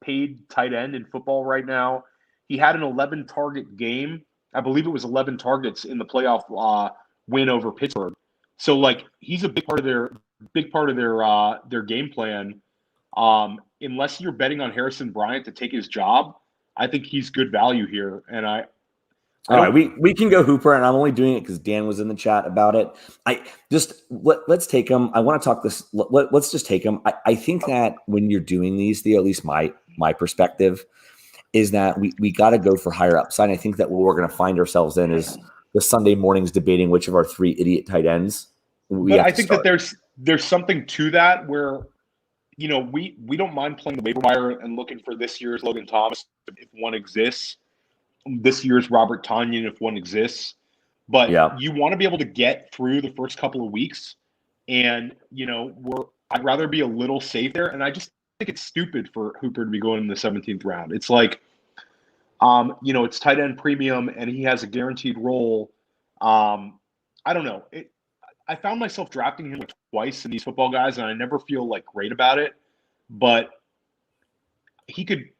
paid tight end in football right now. He had an 11 target game. I believe it was 11 targets in the playoff win over Pittsburgh. So like he's a big part of their game plan. Unless you're betting on Harrison Bryant to take his job, I think he's good value here. And all right, we can go Hooper, and I'm only doing it because Dan was in the chat about it. Let's take him. I want to talk this. Let's just take him. I think that when you're doing these, Theo, at least my perspective is that we got to go for higher upside. I think that what we're going to find ourselves in is the Sunday mornings debating which of our 3 idiot tight ends. I think that there's something to that where we don't mind playing the waiver wire and looking for this year's Logan Thomas if one exists. This year's Robert Tonyan if one exists, but you want to be able to get through the first couple of weeks, and I'd rather be a little safe there, and I just think it's stupid for Hooper to be going in the 17th round. It's like, it's tight end premium, and he has a guaranteed role. I don't know. I found myself drafting him twice in these football guys, and I never feel like great about it, but he could.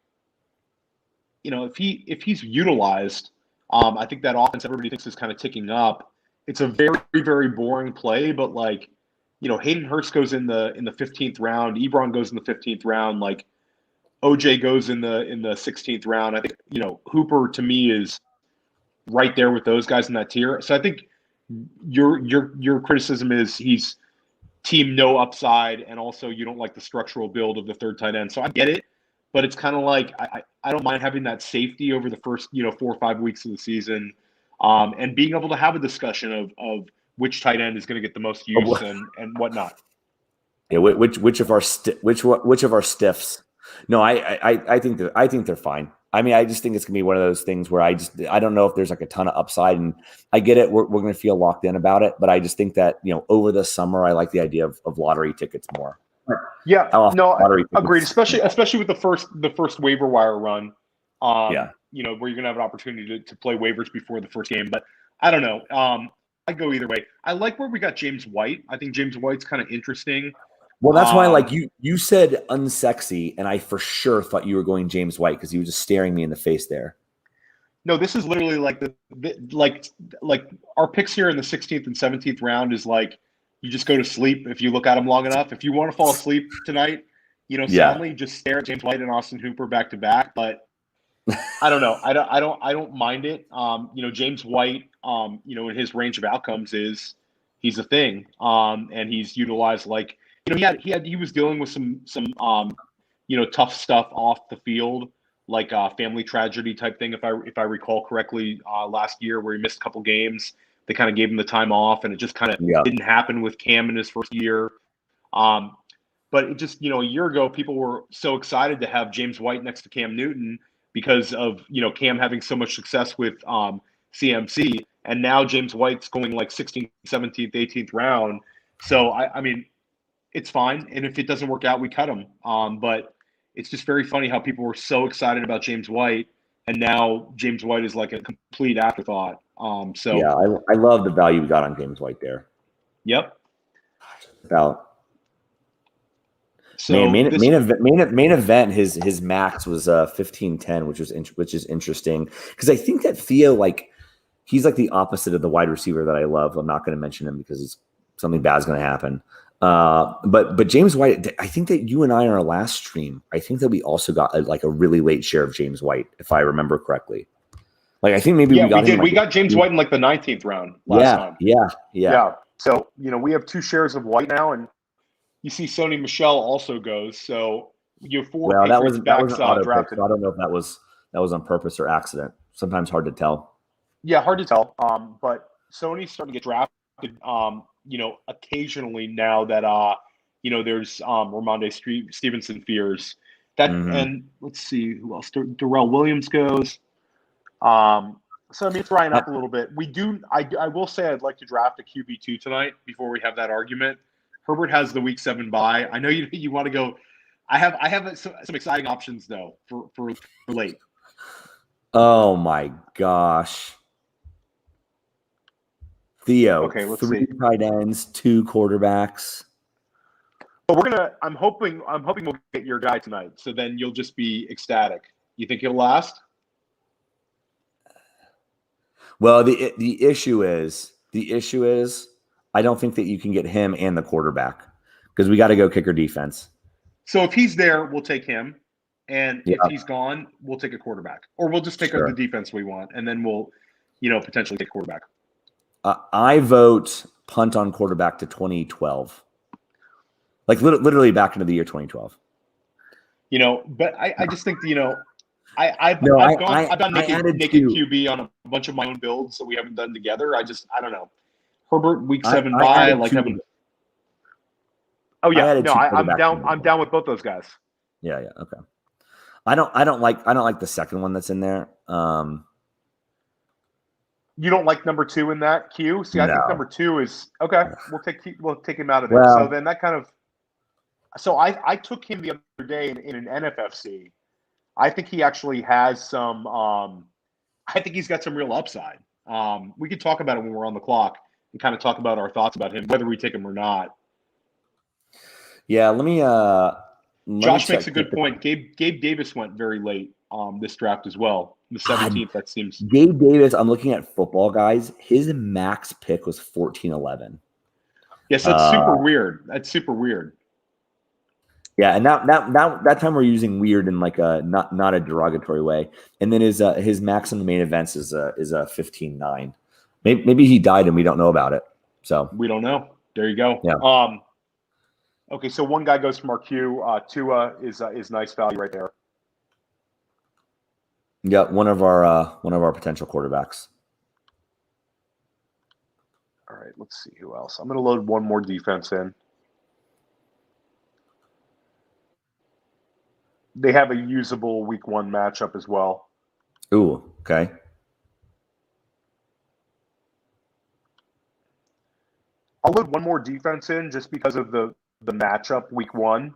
If he's utilized, I think that offense everybody thinks is kind of ticking up. It's a very, very boring play, but like, Hayden Hurst goes in the 15th round, Ebron goes in the 15th round, like OJ goes in the 16th round. I think Hooper to me is right there with those guys in that tier. So I think your criticism is he's team no upside, and also you don't like the structural build of the third tight end. So I get it. But it's kind of like I don't mind having that safety over the first 4 or 5 weeks of the season, and being able to have a discussion of which tight end is going to get the most use and whatnot. Yeah, which of our stiffs? No, I think they're fine. I mean, I just think it's gonna be one of those things where I don't know if there's like a ton of upside, and I get it. We're gonna feel locked in about it, but I just think that over the summer I like the idea of lottery tickets more. Yeah, no, agreed. Especially with the first waiver wire run. Where you're gonna have an opportunity to play waivers before the first game. But I don't know. I go either way. I like where we got James White. I think James White's kind of interesting. Well, that's why like you said unsexy, and I for sure thought you were going James White because he was just staring me in the face there. No, this is literally like like our picks here in the 16th and 17th round is like. You just go to sleep if you look at them long enough. If you want to fall asleep tonight, soundly, just stare at James White and Austin Hooper back to back. But I don't know. I don't mind it. James White, in his range of outcomes is he's a thing. And he's utilized like he was dealing with some tough stuff off the field, like family tragedy type thing. If I recall correctly, last year where he missed a couple games. They kind of gave him the time off, and it just kind of didn't happen with Cam in his first year. But it just, a year ago, people were so excited to have James White next to Cam Newton because of, Cam having so much success with CMC. And now James White's going like 16th, 17th, 18th round. So, I mean, it's fine. And if it doesn't work out, we cut him. But it's just very funny how people were so excited about James White. And now James White is like a complete afterthought. I love the value we got on James White there. Yep. So main event. His max was 15-10, which is interesting because I think that Theo he's like the opposite of the wide receiver that I love. I'm not going to mention him because something bad's going to happen. But James White, I think that you and I on our last stream, I think that we also got a really late share of James White, if I remember correctly. Like I think maybe we got him. We got James White in like the 19th round last time. Yeah. So we have 2 shares of White now, and You see, Sony Michel also goes. So you have 4 Well, that Patriots was backs an auto pick, drafted. so I don't know if that was on purpose or accident. Sometimes hard to tell. Yeah, hard to tell. But Sony's starting to get drafted. Occasionally now that there's Ramondre Stevenson fears that, and let's see who else. Darrell Williams goes. So I mean, it's drying up a little bit. We do. I will say I'd like to draft a QB2 tonight before we have that argument. Herbert has the week 7 bye. I know you want to go. I have some exciting options though for late. Oh my gosh. Theo, okay, let's 3 see. tight ends, 2 quarterbacks. But I'm hoping we'll get your guy tonight. So then you'll just be ecstatic. You think he'll last? Well, the issue is I don't think that you can get him and the quarterback because we got to go kicker defense. So if he's there, we'll take him. And if he's gone, we'll take a quarterback. Or we'll just take the defense we want, and then we'll, potentially take quarterback. I vote punt on quarterback to 2012. Like literally back into the year 2012. But I just think, I've done naked QB on a bunch of my own builds that we haven't done together. I don't know. Herbert week 7 bye, like having. Oh yeah, no, I'm down. I'm down with both those guys. Yeah, okay. I don't like the second one that's in there. You don't like number 2 in that queue? See, I think number 2 is okay. We'll take him out of there. Well, so then that kind of. So I took him the other day in an NFFC. I think he actually has some. I think he's got some real upside. We could talk about it when we're on the clock and kind of talk about our thoughts about him, whether we take him or not. Yeah, let me. Josh makes a good point. Gabe Davis went very late this draft as well. The 17th, that seems. Gabe Davis, I'm looking at Football Guys. His max pick was 14-11. Yes, that's super weird. That's super weird. Yeah, and that time we're using weird in like a not a derogatory way. And then his max in the main events is a 15-9. Maybe he died and we don't know about it. So we don't know. There you go. Yeah. Okay, so one guy goes from our queue. Tua is nice value right there. Yeah, one of our potential quarterbacks. All right, let's see who else. I'm going to load one more defense in. They have a usable week 1 matchup as well. Ooh, okay. I'll load one more defense in just because of the matchup week 1.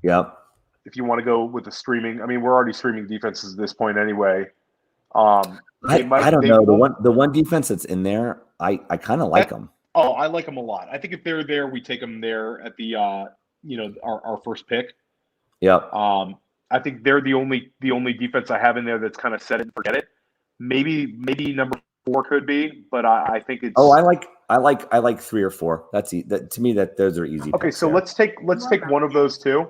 Yep. If you want to go with the streaming, I mean, we're already streaming defenses at this point anyway. I don't know. The one defense that's in there, I kind of like them. Oh, I like them a lot. I think if they're there, we take them there at the our first pick. Yep. I think they're the only defense I have in there that's kind of set it and forget it. Maybe number 4 could be, but I think it's. Oh, I like 3 or 4. That to me that those are easy. Okay, so let's take one of those 2.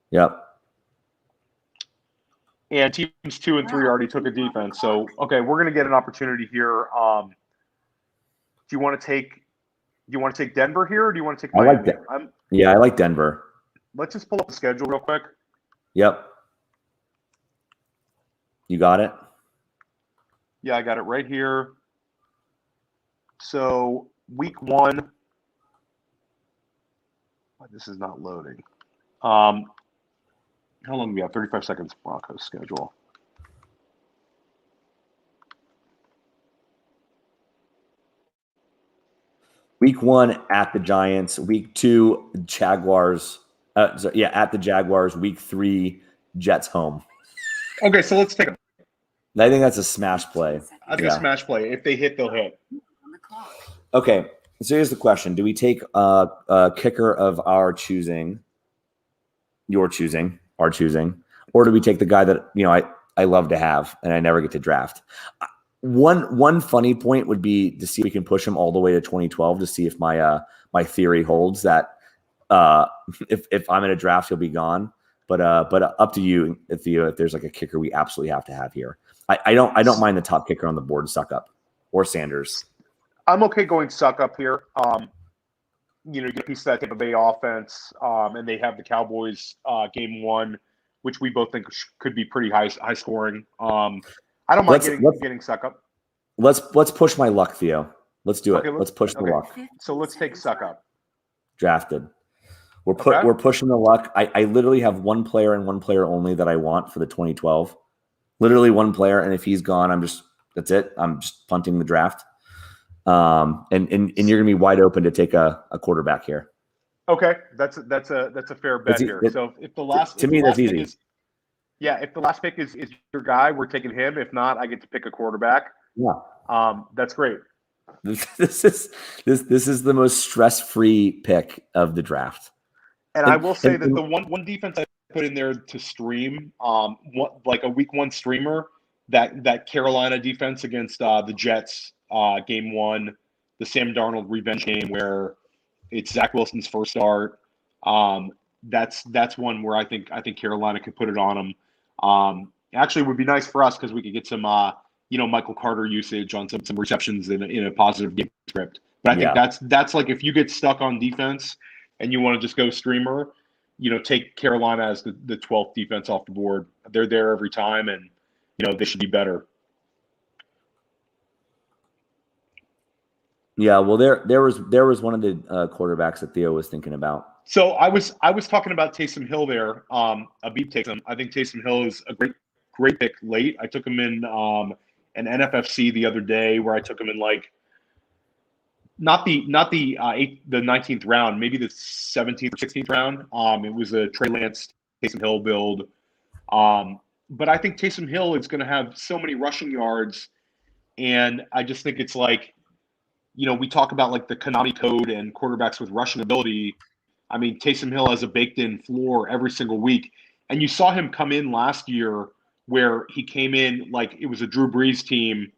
Yep. And teams 2 and 3 already took a defense. So okay, we're gonna get an opportunity here. Do you want to take Denver here, or do you want to take Miami? I like that. Yeah, I like Denver. Let's just pull up the schedule real quick. Yep. You got it? Yeah, I got it right here. So week 1. This is not loading. How long do we have? 35 seconds. Broncos schedule. Week 1 at the Giants. Week 2 Jaguars. At the Jaguars. Week 3 Jets home. Okay, so let's take them. I think that's a smash play. I think a smash play. If they hit, they'll hit. Okay, so here's the question: do we take a kicker of our choosing, your choosing, our choosing, or do we take the guy that I love to have and I never get to draft? One funny point would be to see if we can push him all the way to 2012 to see if my theory holds that if I'm in a draft he'll be gone. But up to you, Theo, if there's like a kicker we absolutely have to have here. I don't mind the top kicker on the board, Suck Up or Sanders. I'm okay going Suck Up here. you get a piece of that Tampa Bay offense, and they have the Cowboys game 1, which we both think could be pretty high scoring. I don't mind getting Suckup. Let's push my luck, Theo. Let's do it. Let's push the luck. So let's take Suckup. Drafted. We're pushing the luck. I literally have one player and one player only that I want for the 2012. Literally one player, and if he's gone, that's it. I'm just punting the draft. And you're gonna be wide open to take a quarterback here. Okay, that's a fair bet here. So if the last that's easy. If the last pick is your guy, we're taking him. If not, I get to pick a quarterback. Yeah. That's great. This is the most stress-free pick of the draft. And I will say that the one defense I put in there to stream, like a week 1 streamer, that Carolina defense against the Jets, game 1, the Sam Darnold revenge game where it's Zach Wilson's first start. That's one where I think Carolina could put it on them. Actually, it would be nice for us because we could get some Michael Carter usage on some receptions in a positive game script. But I think that's like if you get stuck on defense and you want to just go streamer, take Carolina as the 12th defense off the board. They're there every time, and they should be better. Yeah, well, there was one of the quarterbacks that Theo was thinking about. So I was talking about Taysom Hill there. Abib takes him. I think Taysom Hill is a great pick late. I took him in an NFFC the other day where I took him in like not the 19th round, maybe the 17th or 16th round. It was a Trey Lance Taysom Hill build. But I think Taysom Hill is going to have so many rushing yards, and I just think it's like, we talk about like the Konami code and quarterbacks with rushing ability. I mean, Taysom Hill has a baked-in floor every single week, and you saw him come in last year where he came in like it was a Drew Brees team,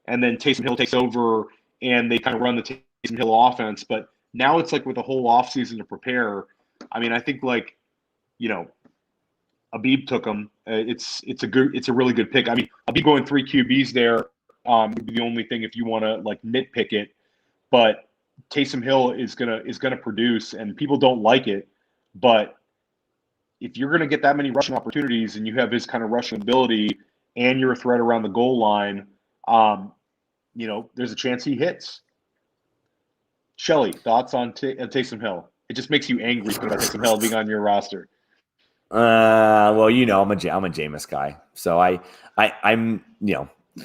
and then Taysom Hill takes over, and they kind of run the Taysom Hill offense. But now it's like with a whole offseason to prepare. I mean, I think like, Abib took him. It's a really good pick. I mean, Abib going 3 QBs there would be the only thing if you want to like nitpick it. But Taysom Hill is gonna produce, and people don't like it. But if you're gonna get that many rushing opportunities, and you have his kind of rushing ability, and you're a threat around the goal line, there's a chance he hits. Shelly, thoughts on Taysom Hill? It just makes you angry about Taysom Hill being on your roster. Well, I'm a Jameis guy, so I'm.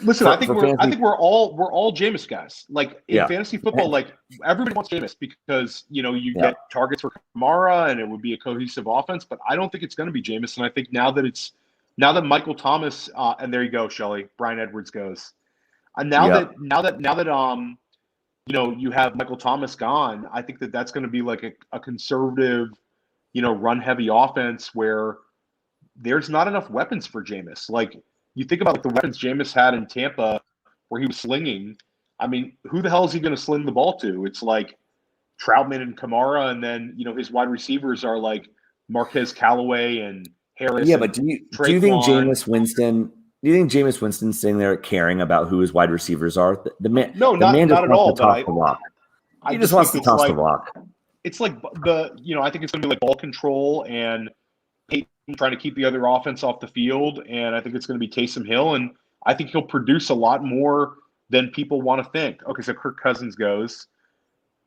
Listen, I think we're all Jameis guys. Like in fantasy football, like everybody wants Jameis because you get targets for Kamara and it would be a cohesive offense. But I don't think it's going to be Jameis. And I think now that Michael Thomas and there you go, Shelly, Brian Edwards goes. And now that you have Michael Thomas gone, I think that's going to be like a conservative, run heavy offense where there's not enough weapons for Jameis. Like. You think about like the weapons Jameis had in Tampa where he was slinging. I mean, who the hell is he going to sling the ball to? It's like Troutman and Kamara, and then, his wide receivers are like Marquez Callaway and Harris. Yeah, but do you think Jameis Winston's sitting there caring about who his wide receivers are? The man just wants to toss the rock. He just wants to toss the rock. It's like I think it's going to be like ball control and trying to keep the other offense off the field, and I think it's going to be Taysom Hill, and I think he'll produce a lot more than people want to think. Okay, so Kirk Cousins goes,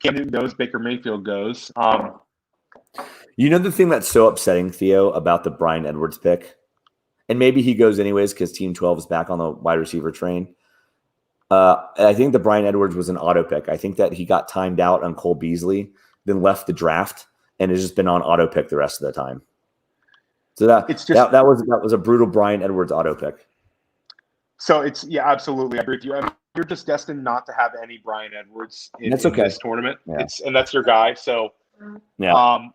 Cam Newton goes, Baker Mayfield goes. The thing that's so upsetting, Theo, about the Bryan Edwards pick, and maybe he goes anyways because Team 12 is back on the wide receiver train. I think the Bryan Edwards was an auto pick. I think that he got timed out on Cole Beasley, then left the draft, and has just been on auto pick the rest of the time. So that was a brutal Bryan Edwards auto pick. So absolutely. I agree with you. I mean, you're just destined not to have any Bryan Edwards in this tournament. Yeah. And that's your guy. So yeah.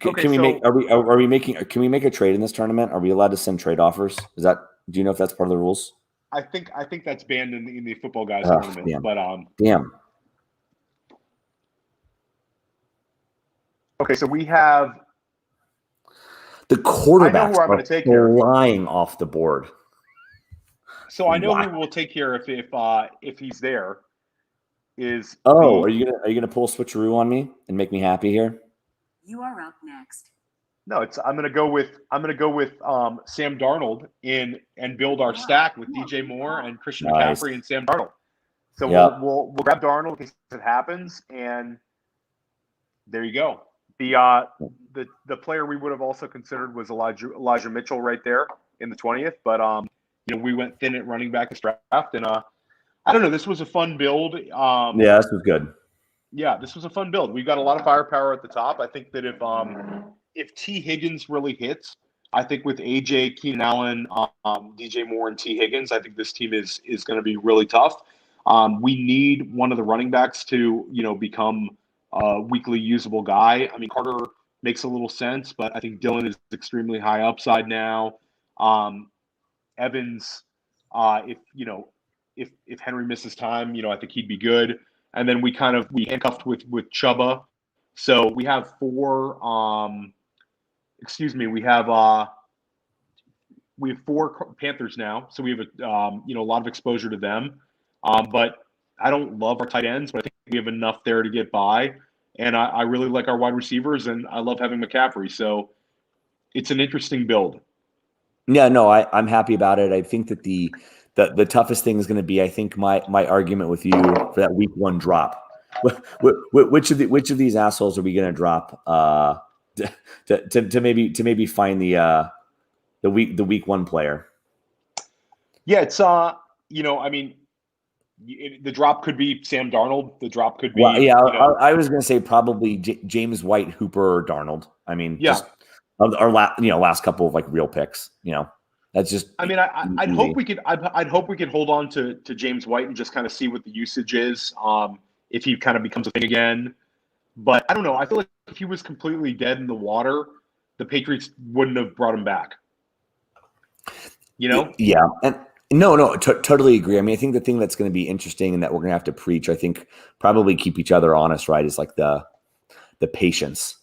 Can we make a trade in this tournament? Are we allowed to send trade offers? Do you know if that's part of the rules? I think that's banned in the football guys tournament. Damn. But damn. Okay, so we have. The quarterbacks are flying off the board. So I know who we'll take here if he's there. is are you gonna pull a switcheroo on me and make me happy here? You are up next. No, I'm gonna go with Sam Darnold and build our stack with DJ Moore and Christian Nice. McCaffrey and Sam Darnold. So Yep. we'll grab Darnold in case it happens, and there you go. The player we would have also considered was Elijah Mitchell right there in the 20th, but we went thin at running back this draft, and I don't know. This was a fun build. Yeah, this was good. Yeah, this was a fun build. We've got a lot of firepower at the top. I think that if T. Higgins really hits, I think with AJ, Keenan Allen, DJ Moore, and T. Higgins, I think this team is going to be really tough. We need one of the running backs to become a weekly usable guy. I mean, Carter makes a little sense, but I think Dylan is extremely high upside now. Evans, if Henry misses time, I think he'd be good. And then we handcuffed with Chuba. So we have four. We have four Panthers now, so we have a lot of exposure to them. But I don't love our tight ends, but I think we have enough there to get by. And I really like our wide receivers, and I love having McCaffrey. So it's an interesting build. Yeah, no, I'm happy about it. I think that the toughest thing is going to be, I think my argument with you for that week 1 drop. Which of these assholes are we going to drop to maybe find the week 1 player? Yeah, it's the drop could be Sam Darnold. The drop could be. Well, yeah, I was going to say probably James White, Hooper, or Darnold. I mean, yeah. Just our last couple of real picks. That's just. I mean, I'd hope we could. I'd hope we could hold on to James White and just kind of see what the usage is. If he kind of becomes a thing again, but I don't know. I feel like if he was completely dead in the water, the Patriots wouldn't have brought him back. Yeah, and no, totally agree. I mean, I think the thing that's going to be interesting and that we're going to have to preach, I think, probably keep each other honest, right, is the patience.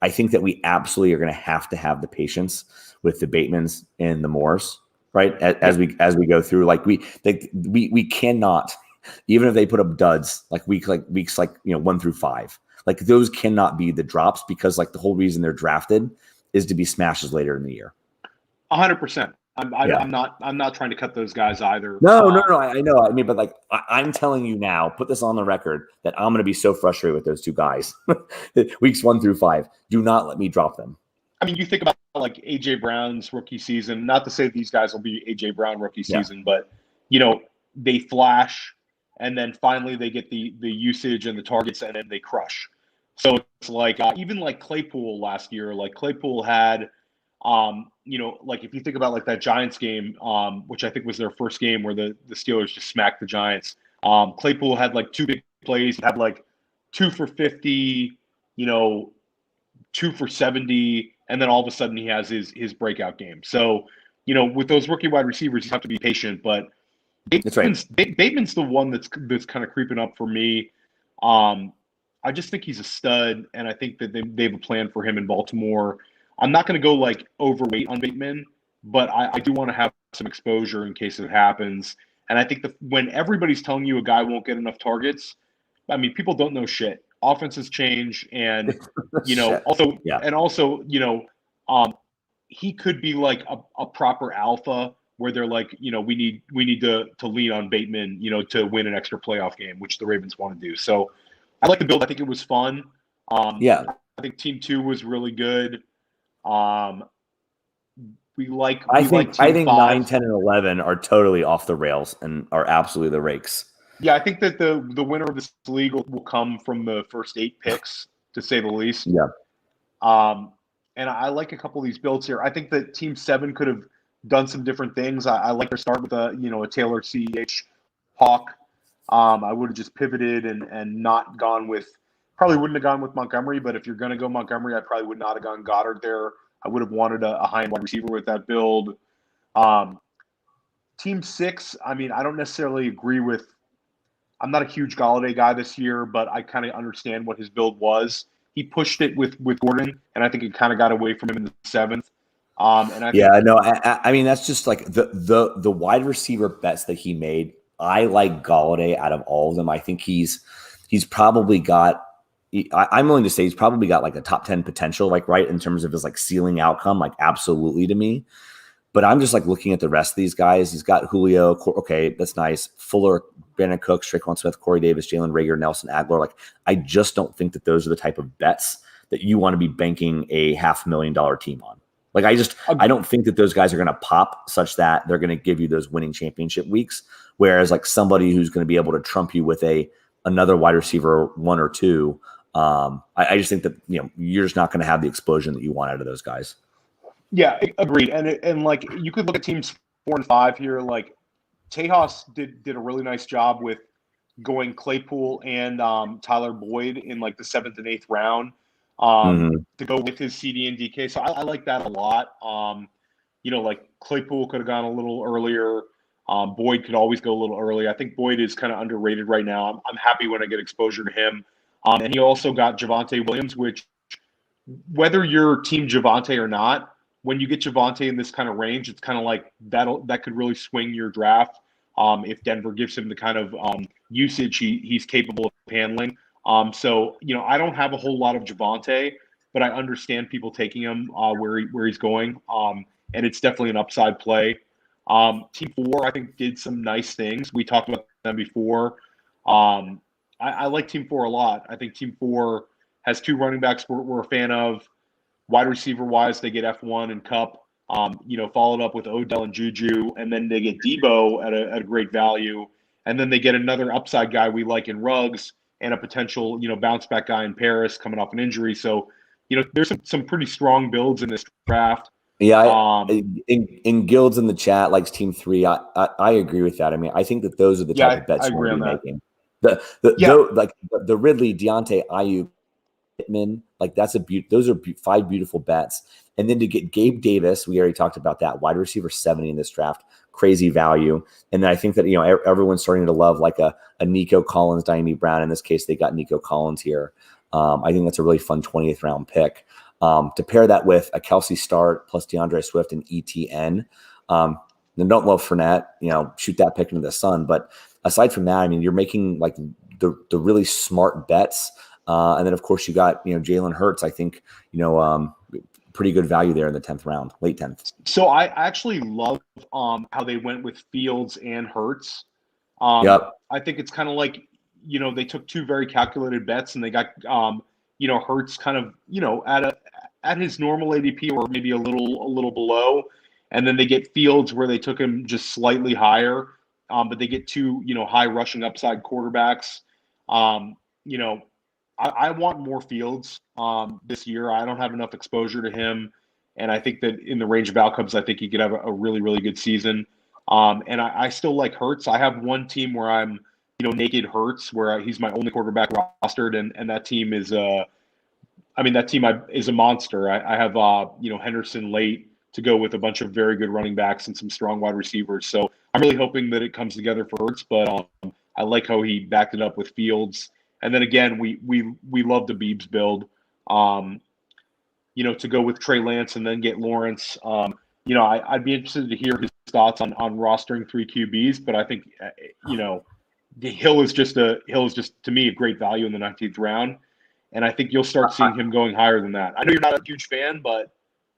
I think that we absolutely are going to have the patience with the Batemans and the Moores, right? As we go through, we cannot, even if they put up duds weeks 1 through 5, those cannot be the drops, because the whole reason they're drafted is to be smashes later in the year. 100%. I'm not trying to cut those guys either. No. I know. I mean, but I'm telling you now, put this on the record, that I'm going to be so frustrated with those two guys. Weeks 1 through 5. Do not let me drop them. I mean, you think about AJ Brown's rookie season. Not to say these guys will be AJ Brown rookie season, but they flash, and then finally they get the usage and the targets, and then they crush. So it's even Claypool last year. Claypool had. If you think about that Giants game, which I think was their first game where the Steelers just smacked the Giants. Claypool had 2 big plays, had 2 for 50, 2 for 70, and then all of a sudden he has his breakout game. So, with those rookie wide receivers, you have to be patient. But Bateman's the one that's kind of creeping up for me. I just think he's a stud, and I think that they have a plan for him in Baltimore. I'm not going to go overweight on Bateman, but I do want to have some exposure in case it happens. And I think when everybody's telling you a guy won't get enough targets, I mean, people don't know shit. Offenses change, and he could be a proper alpha where they're we need to lean on Bateman, to win an extra playoff game, which the Ravens want to do. So I like the build. I think it was fun. I think Team 2 was really good. I think 9, 10, and 11 are totally off the rails and are absolutely the rakes. Yeah, I think that the winner of this league will come from the first 8 picks, to say the least. Yeah. And I like a couple of these builds here. I think that Team 7 could have done some different things. I like their start with a Taylor CEH Hawk. I would have just pivoted and not gone with. Probably wouldn't have gone with Montgomery, but if you're going to go Montgomery, I probably would not have gone Goddard there. I would have wanted a high-end wide receiver with that build. Team 6, I mean, I don't necessarily agree with – I'm not a huge Golladay guy this year, but I kind of understand what his build was. He pushed it with Gordon, and I think it kind of got away from him in the 7th. I mean, that's just the wide receiver bets that he made I like Galladay out of all of them. I think he's probably got. I'm willing to say he's probably got like a top 10 potential, like right in terms of his like ceiling outcome, like absolutely to me. But I'm just like looking at the rest of these guys. He's got Julio. Okay, that's nice. Fuller, Brandon Cooks, Traquan Smith, Corey Davis, Jalen Reagor, Nelson Aguilar. Like, I just don't think that those are the type of bets that you want to be banking a $500,000 team on. Like, I don't think that those guys are going to pop such that they're going to give you those winning championship weeks. Whereas like somebody who's going to be able to trump you with another wide receiver, one or two. I just think that, you're just not going to have the explosion that you want out of those guys. Yeah, agreed. And like you could look at teams 4 and 5 here. Like Tejas did a really nice job with going Claypool and Tyler Boyd in like the 7th and 8th round to go with his CD and DK. So I like that a lot. Like Claypool could have gone a little earlier. Boyd could always go a little early. I think Boyd is kind of underrated right now. I'm happy when I get exposure to him. And he also got Javonte Williams, which whether you're team Javonte or not, when you get Javonte in this kind of range, it's kind of like that could really swing your draft if Denver gives him the kind of usage he's capable of handling. So I don't have a whole lot of Javonte, but I understand people taking him where he's going, and it's definitely an upside play. Team 4, I think, did some nice things. We talked about them before. I like Team 4 a lot. I think Team 4 has 2 running backs we're a fan of. Wide receiver wise, they get F1 and Cup, followed up with Odell and Juju, and then they get Debo at a great value, and then they get another upside guy we like in Ruggs and a potential bounce back guy in Paris coming off an injury. So there's some pretty strong builds in this draft. Yeah, in Guilds in the chat likes Team 3. I agree with that. I mean, I think that those are the type of bets you want to be making. The Ridley, Deontay, Ayuk, Pittman, like those are 5 beautiful bets. And then to get Gabe Davis, we already talked about that, wide receiver 70 in this draft, crazy value. And then I think that everyone's starting to love like a Nico Collins, Diami Brown. In this case, they got Nico Collins here. I think that's a really fun 20th round pick. To pair that with a Kelsey start plus DeAndre Swift and ETN. Then don't love Fournette, shoot that pick into the sun. But aside from that, I mean, you're making like the really smart bets. And then, of course, you got, Jalen Hurts, I think, pretty good value there in the 10th round, late 10th. So I actually love how they went with Fields and Hurts. Yep. I think it's kind of like, they took 2 very calculated bets and they got, Hurts kind of, at his normal ADP or maybe a little below. And then they get Fields where they took him just slightly higher. But they get 2, high rushing upside quarterbacks. I want more Fields this year. I don't have enough exposure to him. And I think that in the range of outcomes, I think he could have a really, really good season. And I still like Hurts. I have one team where I'm, naked Hurts, where he's my only quarterback rostered. And that team is is a monster. I have, Henderson late to go with a bunch of very good running backs and some strong wide receivers. So I'm really hoping that it comes together for Hurts. But I like how he backed it up with Fields. And then again, we love the Biebs build, to go with Trey Lance and then get Lawrence. I'd be interested to hear his thoughts on rostering 3 QBs, but I think, Hill is just to me a great value in the 19th round. And I think you'll start seeing him going higher than that. I know you're not a huge fan, but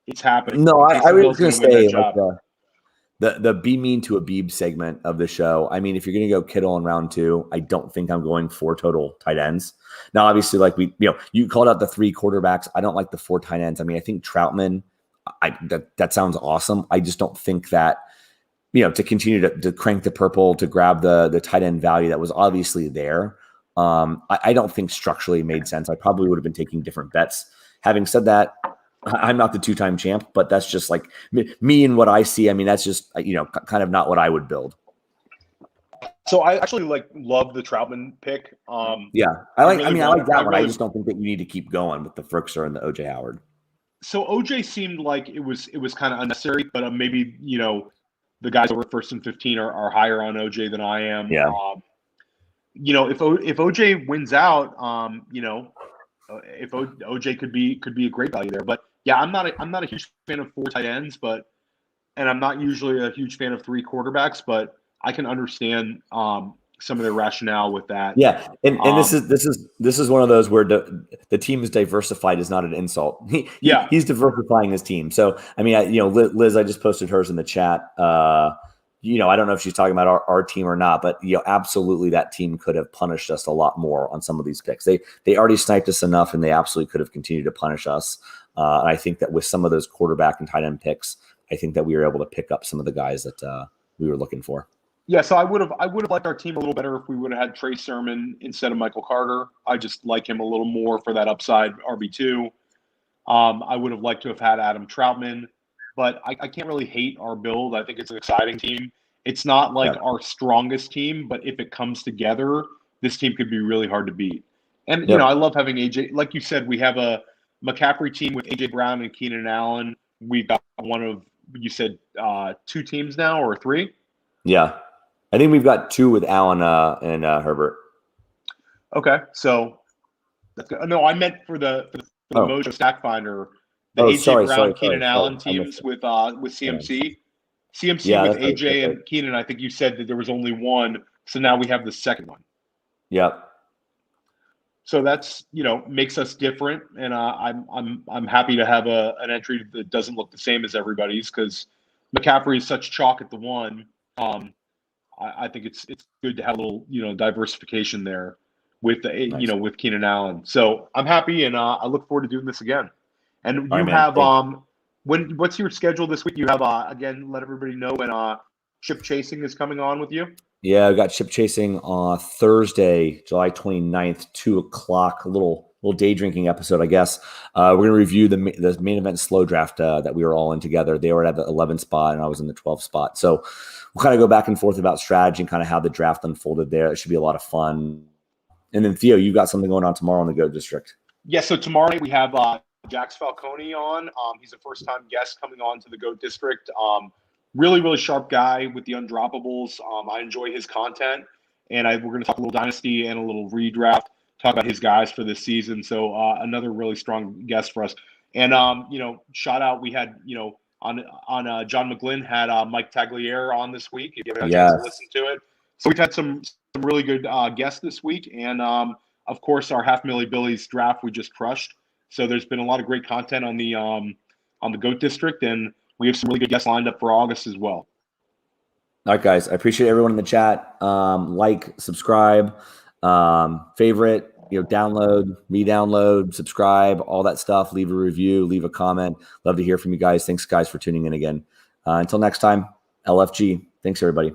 it's happening. No, I was going to say like the be mean to a Beeb segment of the show. I mean, if you're going to go Kittle in round 2, I don't think I'm going 4 total tight ends. Now, obviously, like you called out the 3 quarterbacks. I don't like the 4 tight ends. I mean, I think Troutman, that sounds awesome. I just don't think that, to continue to crank the purple, to grab the tight end value that was obviously there. I don't think structurally made sense. I probably would have been taking different bets. Having said that, I'm not the 2-time champ, but that's just like me and what I see. I mean, that's just, kind of not what I would build. So I actually love the Troutman pick. Yeah, I like that one. I just don't think that you need to keep going with the Frickser and the OJ Howard. So OJ seemed like it was kind of unnecessary, but maybe, the guys over 1st and 15 are higher on OJ than I am. Yeah. If OJ wins out, if OJ could be a great value there. But yeah, I'm not a huge fan of 4 tight ends, and I'm not usually a huge fan of 3 quarterbacks. But I can understand some of their rationale with that. Yeah, and this is one of those where the team is diversified is not an insult. He's diversifying his team. So I mean, Liz, I just posted hers in the chat. I don't know if she's talking about our team or not, but absolutely that team could have punished us a lot more on some of these picks. They already sniped us enough, and they absolutely could have continued to punish us. And I think that with some of those quarterback and tight end picks, I think that we were able to pick up some of the guys that we were looking for. Yeah, so I would have liked our team a little better if we would have had Trey Sermon instead of Michael Carter. I just like him a little more for that upside RB2. I would have liked to have had Adam Troutman, but I can't really hate our build. I think it's an exciting team. It's not like our strongest team, but if it comes together, this team could be really hard to beat. And, I love having AJ. Like you said, we have a McCaffrey team with AJ Brown and Keenan Allen. We've got one of, you said, 2 teams now or 3? Yeah. I think we've got 2 with Allen and Herbert. Okay, so that's good. No, I meant for the Mojo Stack Finder, the AJ Brown, Keenan Allen teams with CMC. CMC with AJ and Keenan. I think you said that there was only one, so now we have the second one. Yep. So that's makes us different, and I'm happy to have an entry that doesn't look the same as everybody's because McCaffrey is such chalk at the 1. I think it's good to have a little diversification there with the with Keenan Allen. So I'm happy, and I look forward to doing this again. And you have what's your schedule this week? You have again, let everybody know when Ship Chasing is coming on with you. Yeah, I got Ship Chasing on Thursday, July 29th, 2:00, a little day drinking episode, I guess. We're going to review the main event slow draft that we were all in together. They were at the 11th spot, and I was in the 12th spot. So we'll kind of go back and forth about strategy and kind of how the draft unfolded there. It should be a lot of fun. And then, Theo, you got something going on tomorrow in the GOAT District. Yeah, so tomorrow night we have Jax Falcone on. He's a first-time guest coming on to the GOAT District. Really, really sharp guy with the undroppables. I enjoy his content. And we're going to talk a little dynasty and a little redraft, talk about his guys for this season. So another really strong guest for us. And, shout out, we had, on John McGlynn had Mike Tagliere on this week. If you haven't had a chance to listen to it. So we've had some really good guests this week. And, of course, our $500,000 Billies draft we just crushed. So there's been a lot of great content on the GOAT District. And we have some really good guests lined up for August as well. All right, guys. I appreciate everyone in the chat. Like, subscribe, favorite, download, re-download, subscribe, all that stuff. Leave a review, leave a comment. Love to hear from you guys. Thanks, guys, for tuning in again. Until next time, LFG. Thanks, everybody.